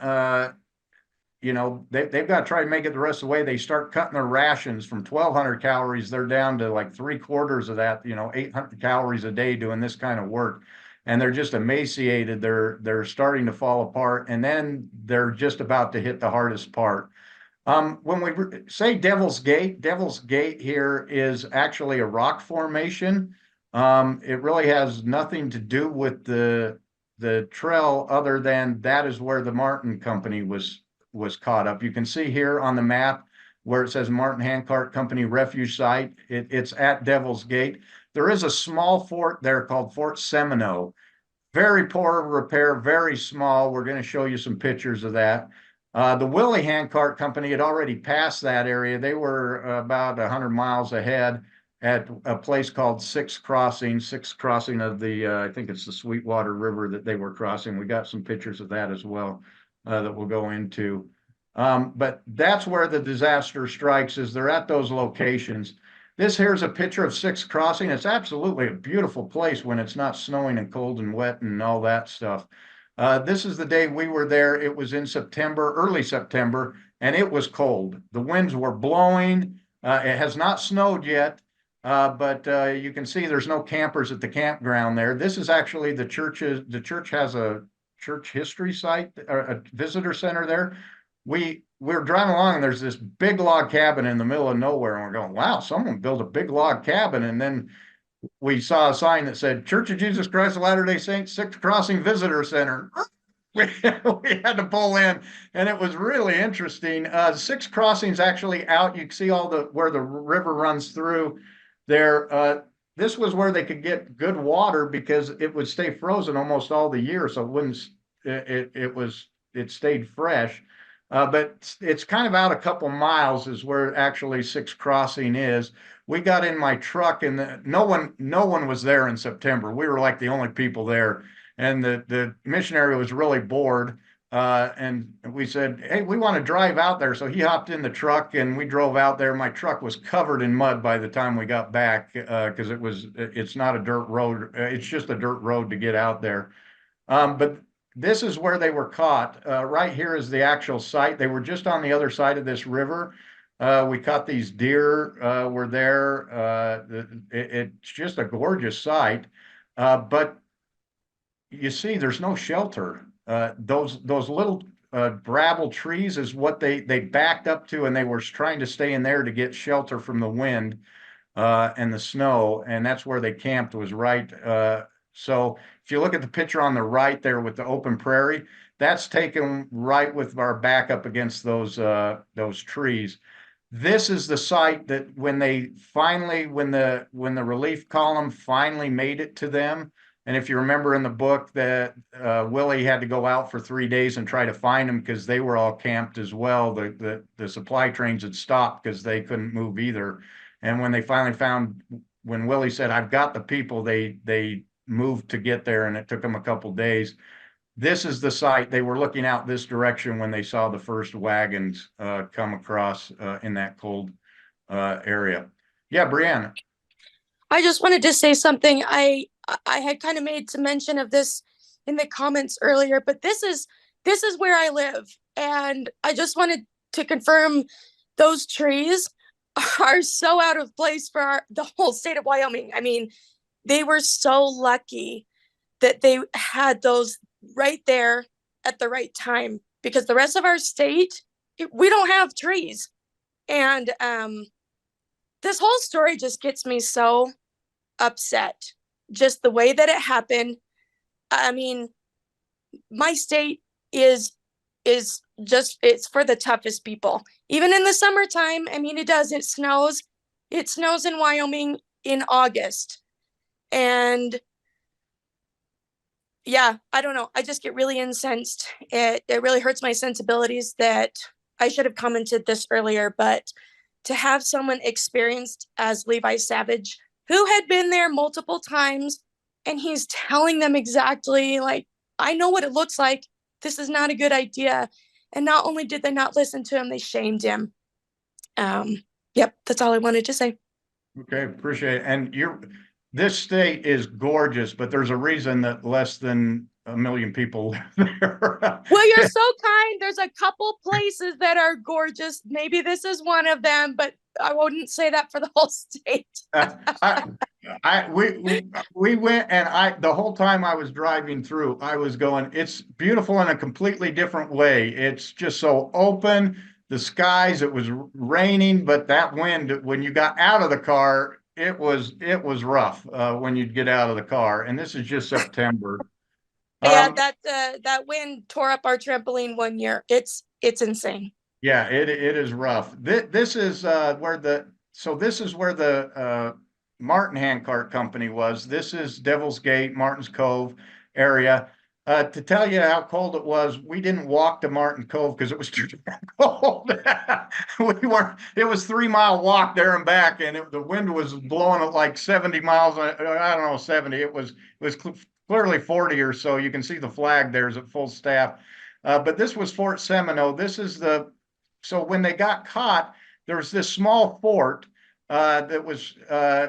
you know, they've got to try to make it the rest of the way. They start cutting their rations from 1,200 calories. They're down to like 3/4 of that, you know, 800 calories a day doing this kind of work. And they're just emaciated. They're starting to fall apart. And then they're just about to hit the hardest part. When we say Devil's Gate here is actually a rock formation. It really has nothing to do with the trail other than that is where the Martin Company was caught up. You can see here on the map where it says Martin Handcart Company Refuge Site. It's at Devil's Gate. There is a small fort there called Fort Seminole. Very poor repair, very small. We're going to show you some pictures of that. The Willie Handcart Company had already passed that area. They were about 100 miles ahead at a place called Sixth Crossing of the, I think it's the Sweetwater River that they were crossing. We got some pictures of that as well that we'll go into. But that's where the disaster strikes, is they're at those locations. This here's a picture of Sixth Crossing. It's absolutely a beautiful place when it's not snowing and cold and wet and all that stuff. This is the day we were there. It was in September, early September, and it was cold. The winds were blowing. It has not snowed yet, but you can see there's no campers at the campground there. This is actually the church has a church history site, or a visitor center there. We're driving along and there's this big log cabin in the middle of nowhere, and we're going, wow, someone built a big log cabin. And then we saw a sign that said Church of Jesus Christ of Latter-day Saints Sixth Crossing Visitor Center. We had to pull in, and it was really interesting. Sixth Crossing's actually out. You can see where the river runs through there. this was where they could get good water because it would stay frozen almost all the year. So it wouldn't, it stayed fresh. But it's kind of out a couple miles is where actually Sixth Crossing is. We got in my truck and no one was there in September. We were like the only people there. And the missionary was really bored. And we said, hey, we want to drive out there. So he hopped in the truck and we drove out there. My truck was covered in mud by the time we got back because it's not a dirt road. It's just a dirt road to get out there. But this is where they were caught. Right here is the actual site. They were just on the other side of this river. We caught these deer were there. It's just a gorgeous sight. But you see, there's no shelter. Those little bramble trees is what they backed up to, and they were trying to stay in there to get shelter from the wind and the snow, and that's where they camped was right. So if you look at the picture on the right there with the open prairie, that's taken right with our back up against those trees. This is the site that when the relief column finally made it to them. And if you remember in the book that Willie had to go out for 3 days and try to find them because they were all camped as well. The supply trains had stopped because they couldn't move either. And when they finally found, when Willie said, I've got the people, they moved to get there, and it took them a couple days. This is the site. They were looking out this direction when they saw the first wagons come across in that cold area. Yeah, Brianna. I just wanted to say something. I had kind of made some mention of this in the comments earlier, but this is where I live, and I just wanted to confirm those trees are so out of place for the whole state of Wyoming. I mean, they were so lucky that they had those right there at the right time, because the rest of our state, we don't have trees. And this whole story just gets me so upset, just the way that it happened. I mean, my state is just, it's for the toughest people. Even in the summertime, I mean, it snows in Wyoming in August. And yeah, I don't know. I just get really incensed. It really hurts my sensibilities that I should have commented this earlier, but to have someone experienced as Levi Savage, who had been there multiple times, and he's telling them exactly, like, I know what it looks like. This is not a good idea. And not only did they not listen to him, they shamed him. Yep, that's all I wanted to say. Okay, appreciate it. And this state is gorgeous, but there's a reason that less than 1 million people live there. Well, you're so kind. There's a couple places that are gorgeous. Maybe this is one of them, but I wouldn't say that for the whole state. We went, and the whole time I was driving through, I was going, it's beautiful in a completely different way. It's just so open. The skies, it was raining, but that wind, when you got out of the car, it was rough when you'd get out of the car. And this is just September. Yeah, that wind tore up our trampoline one year. It's insane. Yeah, it is rough. This is where the Martin Handcart Company was. This is Devil's Gate, Martin's Cove area. To tell you how cold it was, we didn't walk to Martin Cove because it was too cold. It was 3 mile walk there and back, and the wind was blowing at like 70 miles. I don't know, 70. It was clearly 40 or so. You can see the flag there is at full staff. But this was Fort Seminole. So when they got caught, there was this small fort that was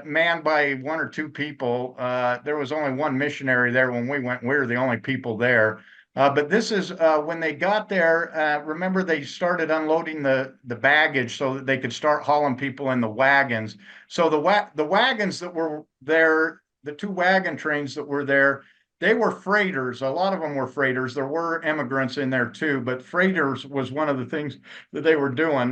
manned by 1 or 2 people. There was only 1 missionary there when we went. We were the only people there. But this is when they got there. Remember, they started unloading the baggage so that they could start hauling people in the wagons. So the wagons that were there, the 2 wagon trains that were there, they were freighters. A lot of them were freighters. There were immigrants in there too, but freighters was one of the things that they were doing.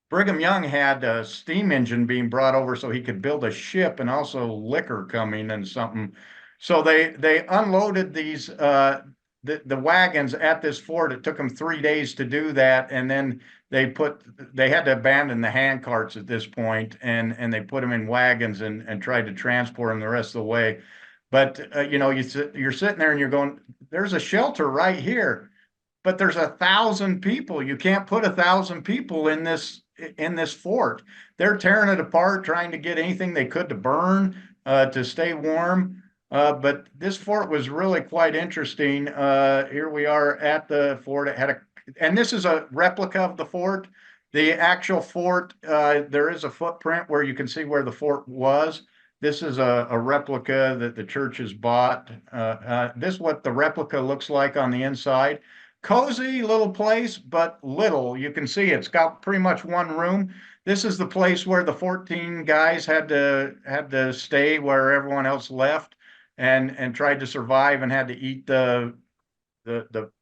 Brigham Young had a steam engine being brought over so he could build a ship, and also liquor coming and something. So they unloaded these the wagons at this fort. It took them 3 days to do that, and then they had to abandon the hand carts at this point, and they put them in wagons and tried to transport them the rest of the way. But you're sitting there and you're going, there's a shelter right here, but there's 1,000 people. You can't put 1,000 people in this fort. They're tearing it apart, trying to get anything they could to burn to stay warm. But this fort was really quite interesting. Here we are at the fort. And this is a replica of the fort. The actual fort, there is a footprint where you can see where the fort was. This is a replica that the church has bought. This is what the replica looks like on the inside. Cozy little place, but little. You can see it's got pretty much one room. This is the place where the 14 guys had to stay, where everyone else left, and tried to survive and had to eat the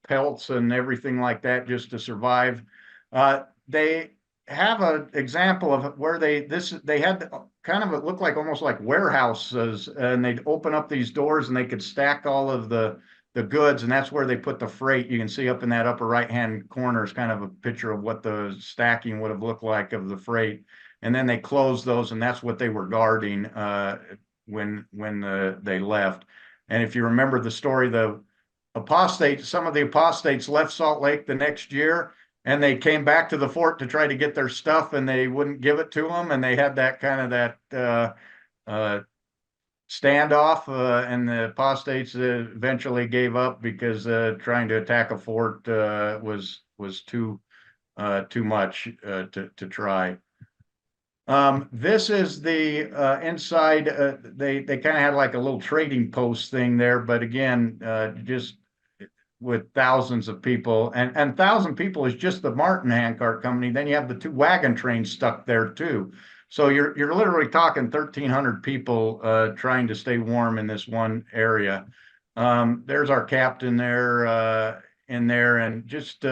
pelts and everything like that just to survive. They have an example of where they had kind of, it looked like almost like warehouses, and they'd open up these doors and they could stack all of the goods, and that's where they put the freight. You can see up in that upper right hand corner is kind of a picture of what the stacking would have looked like of the freight. And then they closed those, and that's what they were guarding when they left. And if you remember the story, some of the apostates left Salt Lake the next year, and they came back to the fort to try to get their stuff, and they wouldn't give it to them, and they had that kind of standoff, and the apostates eventually gave up because trying to attack a fort was too much to try. This is the inside. They kind of had like a little trading post thing there, but again, just with thousands of people, and 1,000 people is just the Martin Handcart Company. Then you have the 2 wagon trains stuck there too. So you're literally talking 1,300 people trying to stay warm in this one area. There's our captain there in there, and just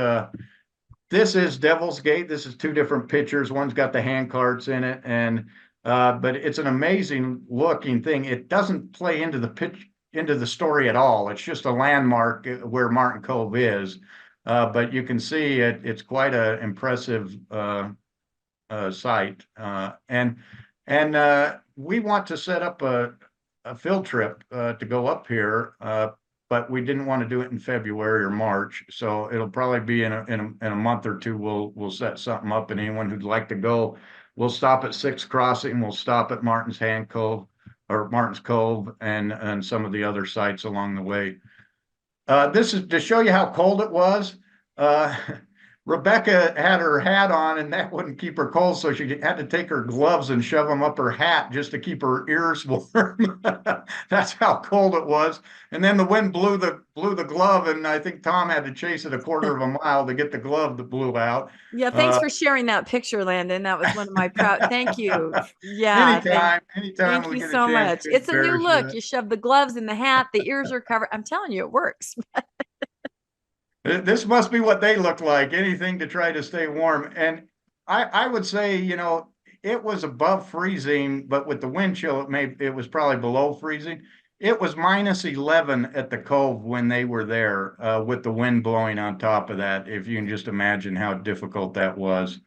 this is Devil's Gate. This is 2 different pictures. One's got the hand carts in it, and but it's an amazing looking thing. It doesn't play into the story at all. It's just a landmark where Martin Cove is, but you can see it's quite an impressive site, and we want to set up a field trip to go up here, but we didn't want to do it in February or March, so it'll probably be in a month or two. We'll set something up, and anyone who'd like to go, we'll stop at Sixth Crossing, we'll stop at Martin's Cove, and some of the other sites along the way. This is to show you how cold it was. Rebecca had her hat on, and that wouldn't keep her cold, so she had to take her gloves and shove them up her hat just to keep her ears warm. That's how cold it was. And then the wind blew the glove, and I think Tom had to chase it a quarter of a mile to get the glove that blew out. Yeah, thanks for sharing that picture, Landon. That was one of my proud. Thank you. Yeah, anytime. Thank you so much. It's a new look. You shove the gloves in the hat, the ears are covered. I'm telling you, it works. This must be what they look like, anything to try to stay warm. And I would say, it was above freezing, but with the wind chill, it was probably below freezing. It was -11 at the Cove when they were there, with the wind blowing on top of that, if you can just imagine how difficult that was.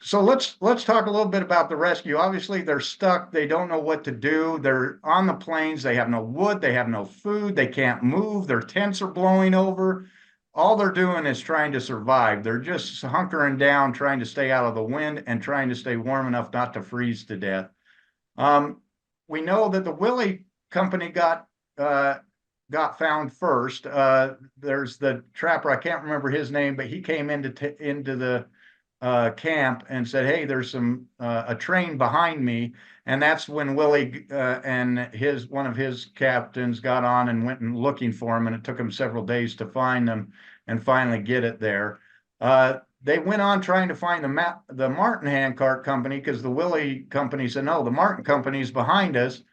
So let's talk a little bit about the rescue. Obviously, they're stuck. They don't know what to do. They're on the plains. They have no wood. They have no food. They can't move. Their tents are blowing over. All they're doing is trying to survive. They're just hunkering down, trying to stay out of the wind and trying to stay warm enough not to freeze to death. We know that the Willie company got found first. There's the trapper. I can't remember his name, but he came into the camp and said, "Hey, there's a train behind me," and that's when Willie and one of his captains got on and went and looking for him, and it took him several days to find them and finally get it there. They went on trying to find the Martin Handcart Company, because the Willie company said, "No, the Martin company's behind us."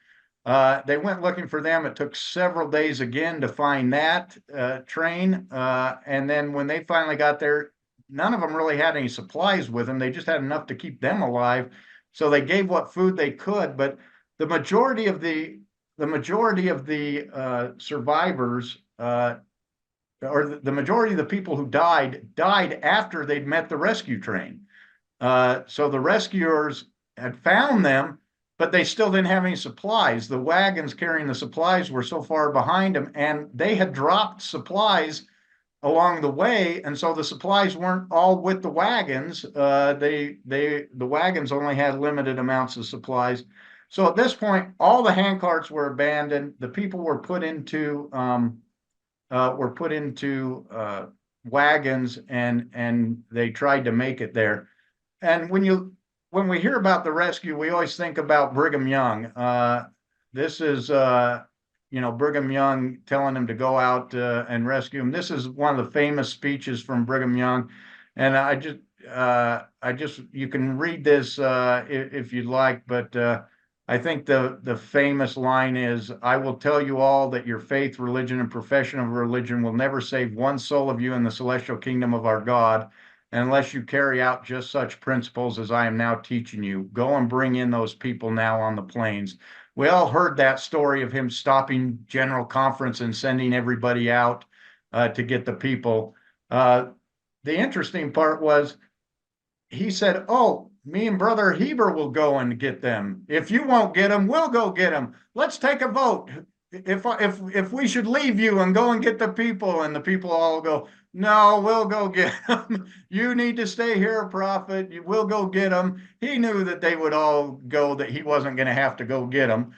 They went looking for them. It took several days again to find that train, and then when they finally got there, none of them really had any supplies with them. They just had enough to keep them alive. So they gave what food they could, but the majority of the survivors or the majority of the people who died after they'd met the rescue train. So the rescuers had found them, but they still didn't have any supplies. The wagons carrying the supplies were so far behind them, and they had dropped supplies along the way, and so the supplies weren't all with the wagons. The wagons only had limited amounts of supplies. So at this point, all the handcarts were abandoned. The people were put into wagons, and they tried to make it there. And when we hear about the rescue, we always think about Brigham Young. This is Brigham Young telling him to go out and rescue him. This is one of the famous speeches from Brigham Young, and you can read this if you'd like, but I think the famous line is, "I will tell you all that your faith, religion, and profession of religion will never save one soul of you in the celestial kingdom of our God, unless you carry out just such principles as I am now teaching you. Go and bring in those people now on the plains." We all heard that story of him stopping General Conference and sending everybody out to get the people. The interesting part was he said, "Oh, me and Brother Heber will go and get them. If you won't get them, we'll go get them. Let's take a vote. If we should leave you and go and get the people," and the people all go, "No, we'll go get them. You need to stay here, prophet. We'll go get them." He knew that they would all go, that he wasn't going to have to go get them.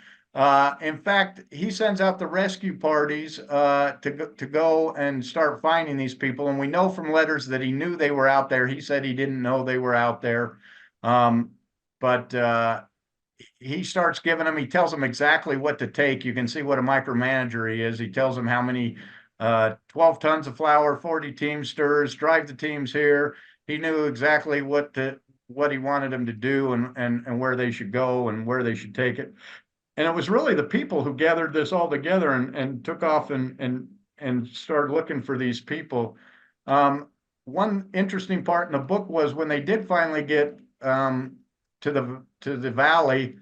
In fact, he sends out the rescue parties to go and start finding these people. And we know from letters that he knew they were out there. He said he didn't know they were out there. But he starts giving them, he tells them exactly what to take. You can see what a micromanager he is. He tells them how many 12 tons of flour, 40 teamsters, drive the teams here. He knew exactly what he wanted them to do, and where they should go and where they should take it. And it was really the people who gathered this all together and took off and started looking for these people. One interesting part in the book was when they did finally get to the valley,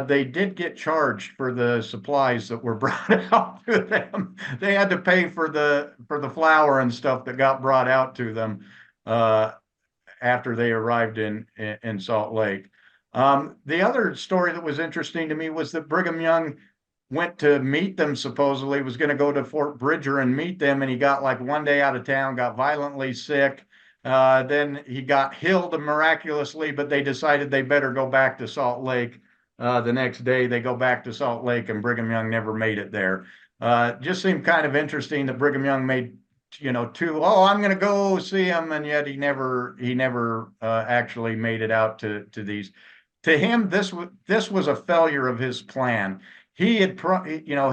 they did get charged for the supplies that were brought out to them. They had to pay for the flour and stuff that got brought out to them after they arrived in Salt Lake. The other story that was interesting to me was that Brigham Young went to meet them, supposedly was going to go to Fort Bridger and meet them, and he got like one day out of town, got violently sick. Then he got healed miraculously, but they decided they better go back to Salt Lake. The next day they go back to Salt Lake, and Brigham Young never made it there. Just seemed kind of interesting that Brigham Young made, I'm going to go see him, and yet he never actually made it out to these. To him, this was a failure of his plan. He had,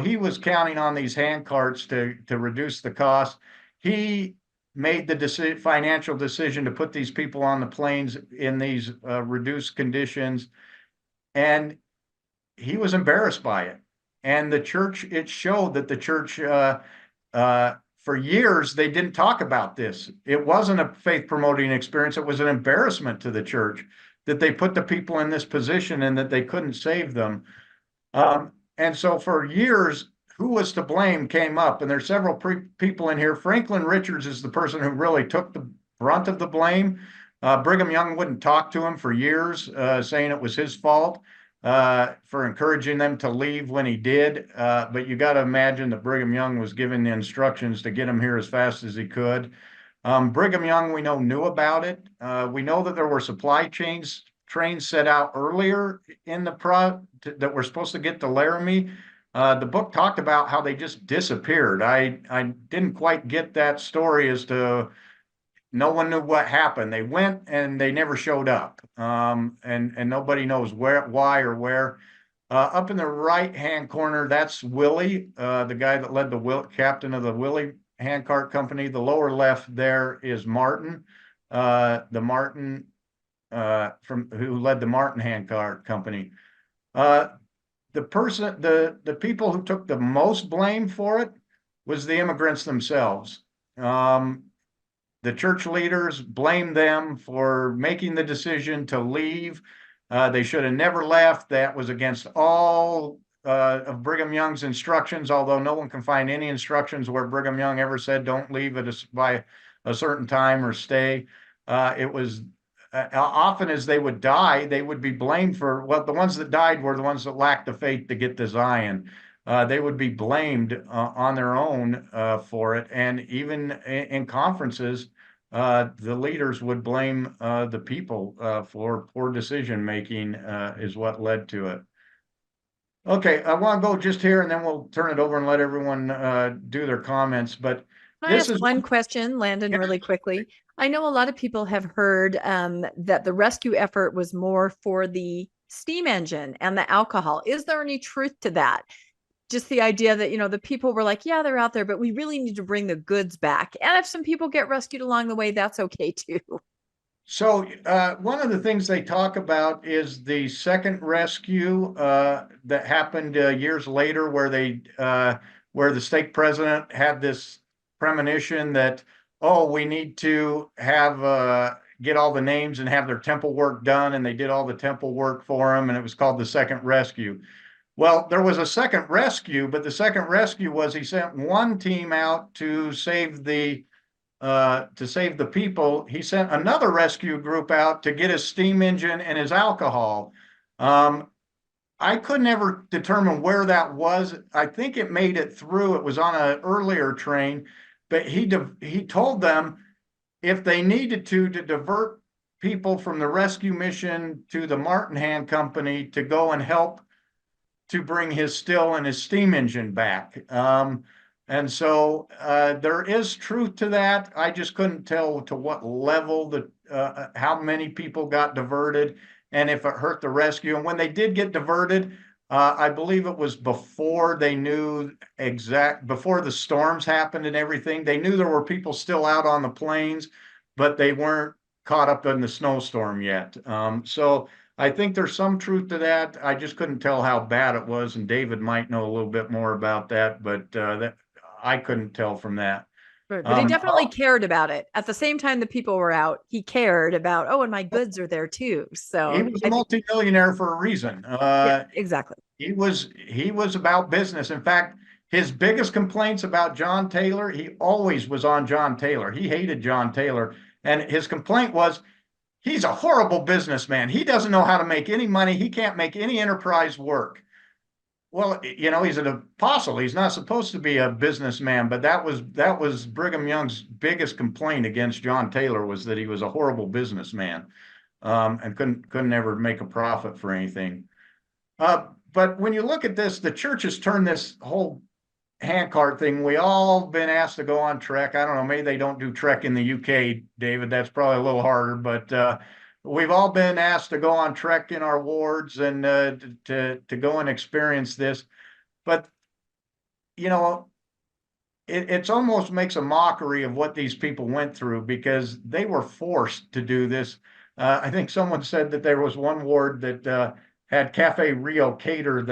he was counting on these handcarts to reduce the cost. He made the financial decision to put these people on the plains in these reduced conditions, and he was embarrassed by it. And the church, it showed that the church, for years, they didn't talk about this. It wasn't a faith promoting experience. It was an embarrassment to the church that they put the people in this position and that they couldn't save them. And so for years, who was to blame came up, and there's several people in here. Franklin Richards is the person who really took the brunt of the blame. Brigham Young wouldn't talk to him for years, saying it was his fault for encouraging them to leave when he did. But you got to imagine that Brigham Young was given the instructions to get him here as fast as he could. Brigham Young, we know, knew about it. We know that there were supply trains set out earlier in that were supposed to get to Laramie. The book talked about how they just disappeared. I didn't quite get that story as to, no one knew what happened. They went and they never showed up. And nobody knows why or where. Up in the right-hand corner, that's Willie, the guy that led captain of the Willie Handcart Company. The lower left there is Martin, the Martin who led the Martin Handcart Company. The people who took the most blame for it was the immigrants themselves. The church leaders blamed them for making the decision to leave. They should have never left. That was against all of Brigham Young's instructions, although no one can find any instructions where Brigham Young ever said don't leave by a certain time or stay. It was often as they would die, they would be blamed for, well, the ones that died were the ones that lacked the faith to get to Zion. They would be blamed on their own for it. And even in conferences, the leaders would blame the people for poor decision making is what led to it. Okay, I want to go just here and then we'll turn it over and let everyone do their comments. But Can I ask one question, Landon, really quickly? I know a lot of people have heard that the rescue effort was more for the steam engine and the alcohol. Is there any truth to that? Just the idea that, the people were like, yeah, they're out there, but we really need to bring the goods back. And if some people get rescued along the way, that's okay too. So one of the things they talk about is the second rescue that happened years later, where the stake president had this premonition that, oh, we need to have get all the names and have their temple work done, and they did all the temple work for him, and it was called the second rescue. Well, there was a second rescue, but the second rescue was he sent one team out to save the people. He sent another rescue group out to get his steam engine and his alcohol. I couldn't ever determine where that was. I think it made it through. It was on an earlier train, but he told them if they needed to divert people from the rescue mission to the Martin Hand Company to go and help to bring his still and his steam engine back. And so there is truth to that. I just couldn't tell to what level how many people got diverted and if it hurt the rescue. And when they did get diverted, I believe it was before they knew before the storms happened and everything. They knew there were people still out on the plains, but they weren't caught up in the snowstorm yet. So I think there's some truth to that. I just couldn't tell how bad it was, and David might know a little bit more about that, but I couldn't tell from that. Right, but he definitely cared about it. At the same time the people were out, he cared about, and my goods are there too. So he was a multimillionaire for a reason. Yeah, exactly. He was about business. In fact, his biggest complaints about John Taylor, he always was on John Taylor. He hated John Taylor. And his complaint was, he's a horrible businessman. He doesn't know how to make any money. He can't make any enterprise work. Well, he's an apostle. He's not supposed to be a businessman, but that was Brigham Young's biggest complaint against John Taylor, was that he was a horrible businessman and couldn't ever make a profit for anything. But when you look at this, the church has turned this whole handcart thing. We all been asked to go on trek. I don't know, maybe they don't do trek in the UK, David. That's probably a little harder, but we've all been asked to go on trek in our wards and to go and experience this. But it's almost makes a mockery of what these people went through, because they were forced to do this. I think someone said that there was one ward that had Cafe Rio cater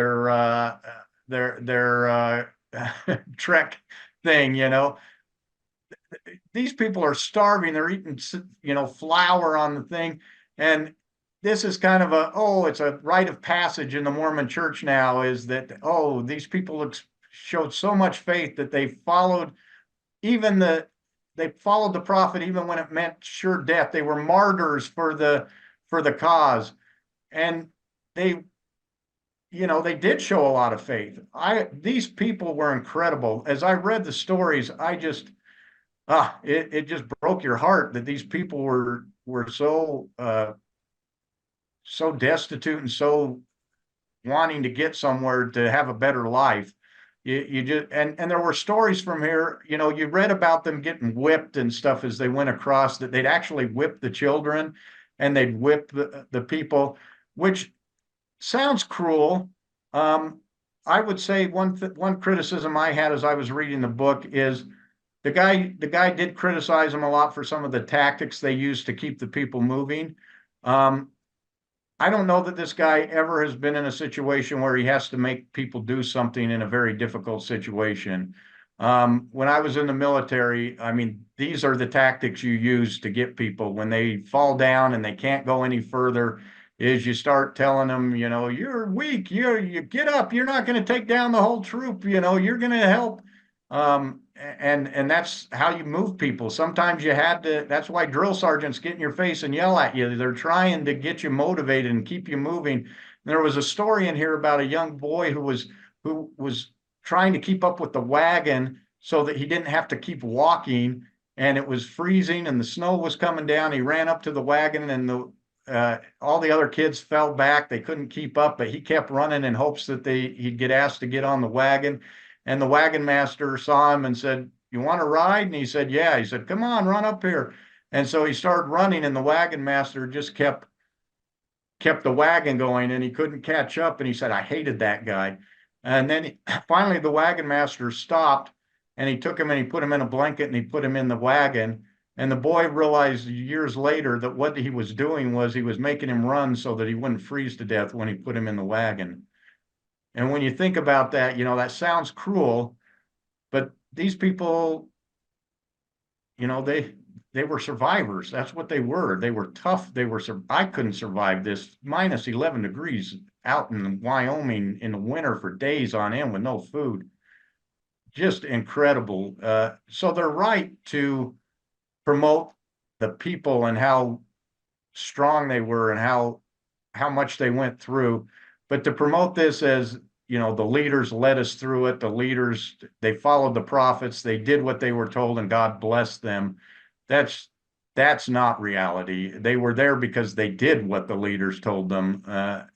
their trek thing. These people are starving. They're eating flour on the thing, and this is kind of it's a rite of passage in the Mormon church now, is that these people showed so much faith that they followed the prophet even when it meant sure death. They were martyrs for the cause, and they did show a lot of faith. These people were incredible. As I read the stories, I just it just broke your heart that these people were so destitute and so wanting to get somewhere to have a better life. You just and there were stories from here. You read about them getting whipped and stuff as they went across. That they'd actually whip the children and they'd whip the people, which sounds cruel. I would say one criticism I had as I was reading the book is the guy did criticize them a lot for some of the tactics they used to keep the people moving. I don't know that this guy ever has been in a situation where he has to make people do something in a very difficult situation. When I was in the military, these are the tactics you use to get people when they fall down and they can't go any further. is you start telling them, you're weak, you get up, you're not going to take down the whole troop, you're going to help. And that's how you move people. Sometimes you had to, that's why drill sergeants get in your face and yell at you. They're trying to get you motivated and keep you moving. And there was a story in here about a young boy who was trying to keep up with the wagon so that he didn't have to keep walking, and it was freezing and the snow was coming down. He ran up to the wagon, and all the other kids fell back. They couldn't keep up, but he kept running in hopes that he'd get asked to get on the wagon. And the wagon master saw him and said, "You want to ride?" And he said, "Yeah." He said, "Come on, run up here." And so he started running, and the wagon master just kept the wagon going, and he couldn't catch up. And he said, "I hated that guy." And then finally the wagon master stopped, and he took him and he put him in a blanket and he put him in the wagon. And the boy realized years later that what he was doing was he was making him run so that he wouldn't freeze to death when he put him in the wagon. And when you think about that, that sounds cruel, but these people, they were survivors. That's what they were. They were tough. I couldn't survive this minus 11 degrees out in Wyoming in the winter for days on end with no food. Just incredible. So they're right to promote the people and how strong they were and how much they went through. But to promote this as, the leaders led us through it. The leaders, they followed the prophets. They did what they were told, and God blessed them. That's not reality. They were there because they did what the leaders told them.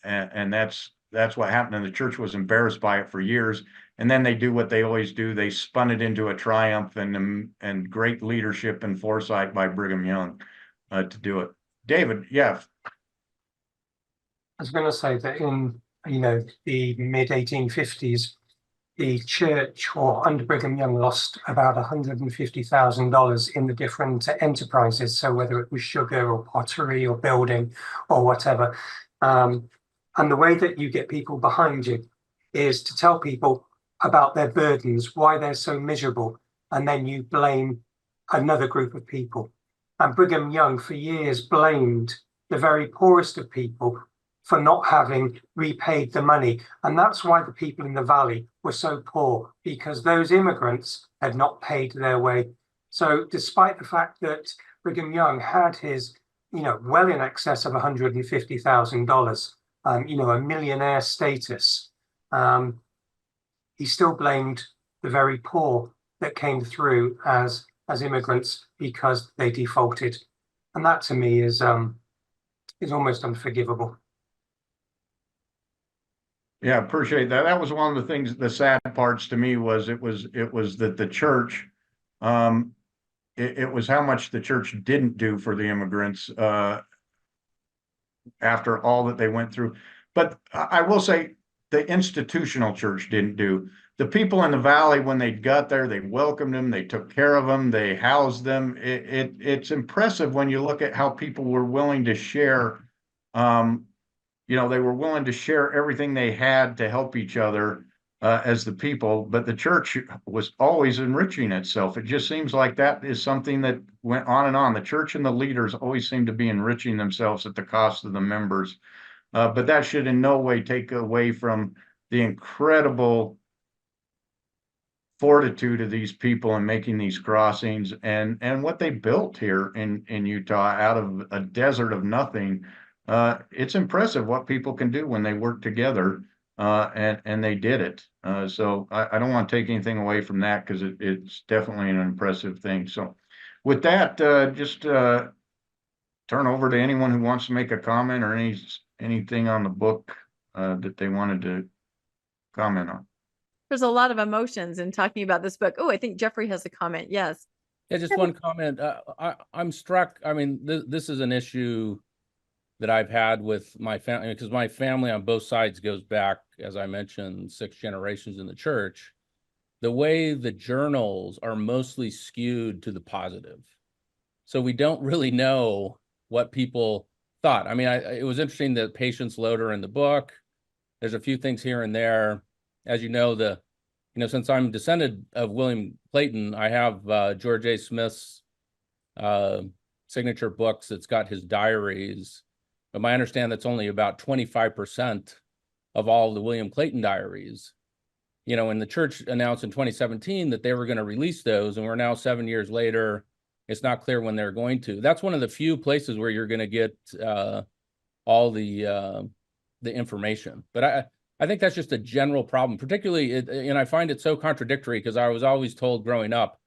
And that's what happened. And the church was embarrassed by it for years. And then they do what they always do. They spun it into a triumph and great leadership and foresight by Brigham Young to do it. David, yeah. I was going to say that in the mid 1850s, the church, or under Brigham Young, lost about $150,000 in the different enterprises. So whether it was sugar or pottery or building or whatever. And the way that you get people behind you is to tell people about their burdens, why they're so miserable, and then you blame another group of people. And Brigham Young for years blamed the very poorest of people for not having repaid the money. And that's why the people in the valley were so poor, because those immigrants had not paid their way. So despite the fact that Brigham Young had his, well in excess of $150,000, a millionaire status, he still blamed the very poor that came through as immigrants because they defaulted. And that to me is almost unforgivable. Yeah, appreciate that. That was one of the things, the sad parts to me was it was that the church, it was how much the church didn't do for the immigrants after all that they went through. But I will say the institutional church didn't do. The people in the valley, when they got there, they welcomed them, they took care of them, they housed them. It's impressive when you look at how people were willing to share. They were willing to share everything they had to help each other as the people, but the church was always enriching itself. It just seems like that is something that went on and on. The church and the leaders always seem to be enriching themselves at the cost of the members. But that should in no way take away from the incredible fortitude of these people in making these crossings and what they built here in Utah out of a desert of nothing. It's impressive what people can do when they work together, and they did it. So I don't want to take anything away from that, because it's definitely an impressive thing. So with that, just turn over to anyone who wants to make a comment or anything on the book that they wanted to comment on. There's a lot of emotions in talking about this book. Oh, I think Jeffrey has a comment. Yes. Yeah, just one comment. I'm struck. I mean, this is an issue that I've had with my family, because my family on both sides goes back, as I mentioned, 6 generations in the church. The way the journals are mostly skewed to the positive. So we don't really know what people thought. I mean, it was interesting that Patience Loader in the book, there's a few things here and there. As you know, since I'm descended of William Clayton, I have George A. Smith's signature books. It's got his diaries. but my understanding that's only about 25% of all the William Clayton diaries. You know, and the church announced in 2017 that they were going to release those, and we're now 7 years later. It's not clear when they're going to. That's one of the few places where you're going to get all the information. But I think that's just a general problem, particularly, and I find it so contradictory because I was always told growing up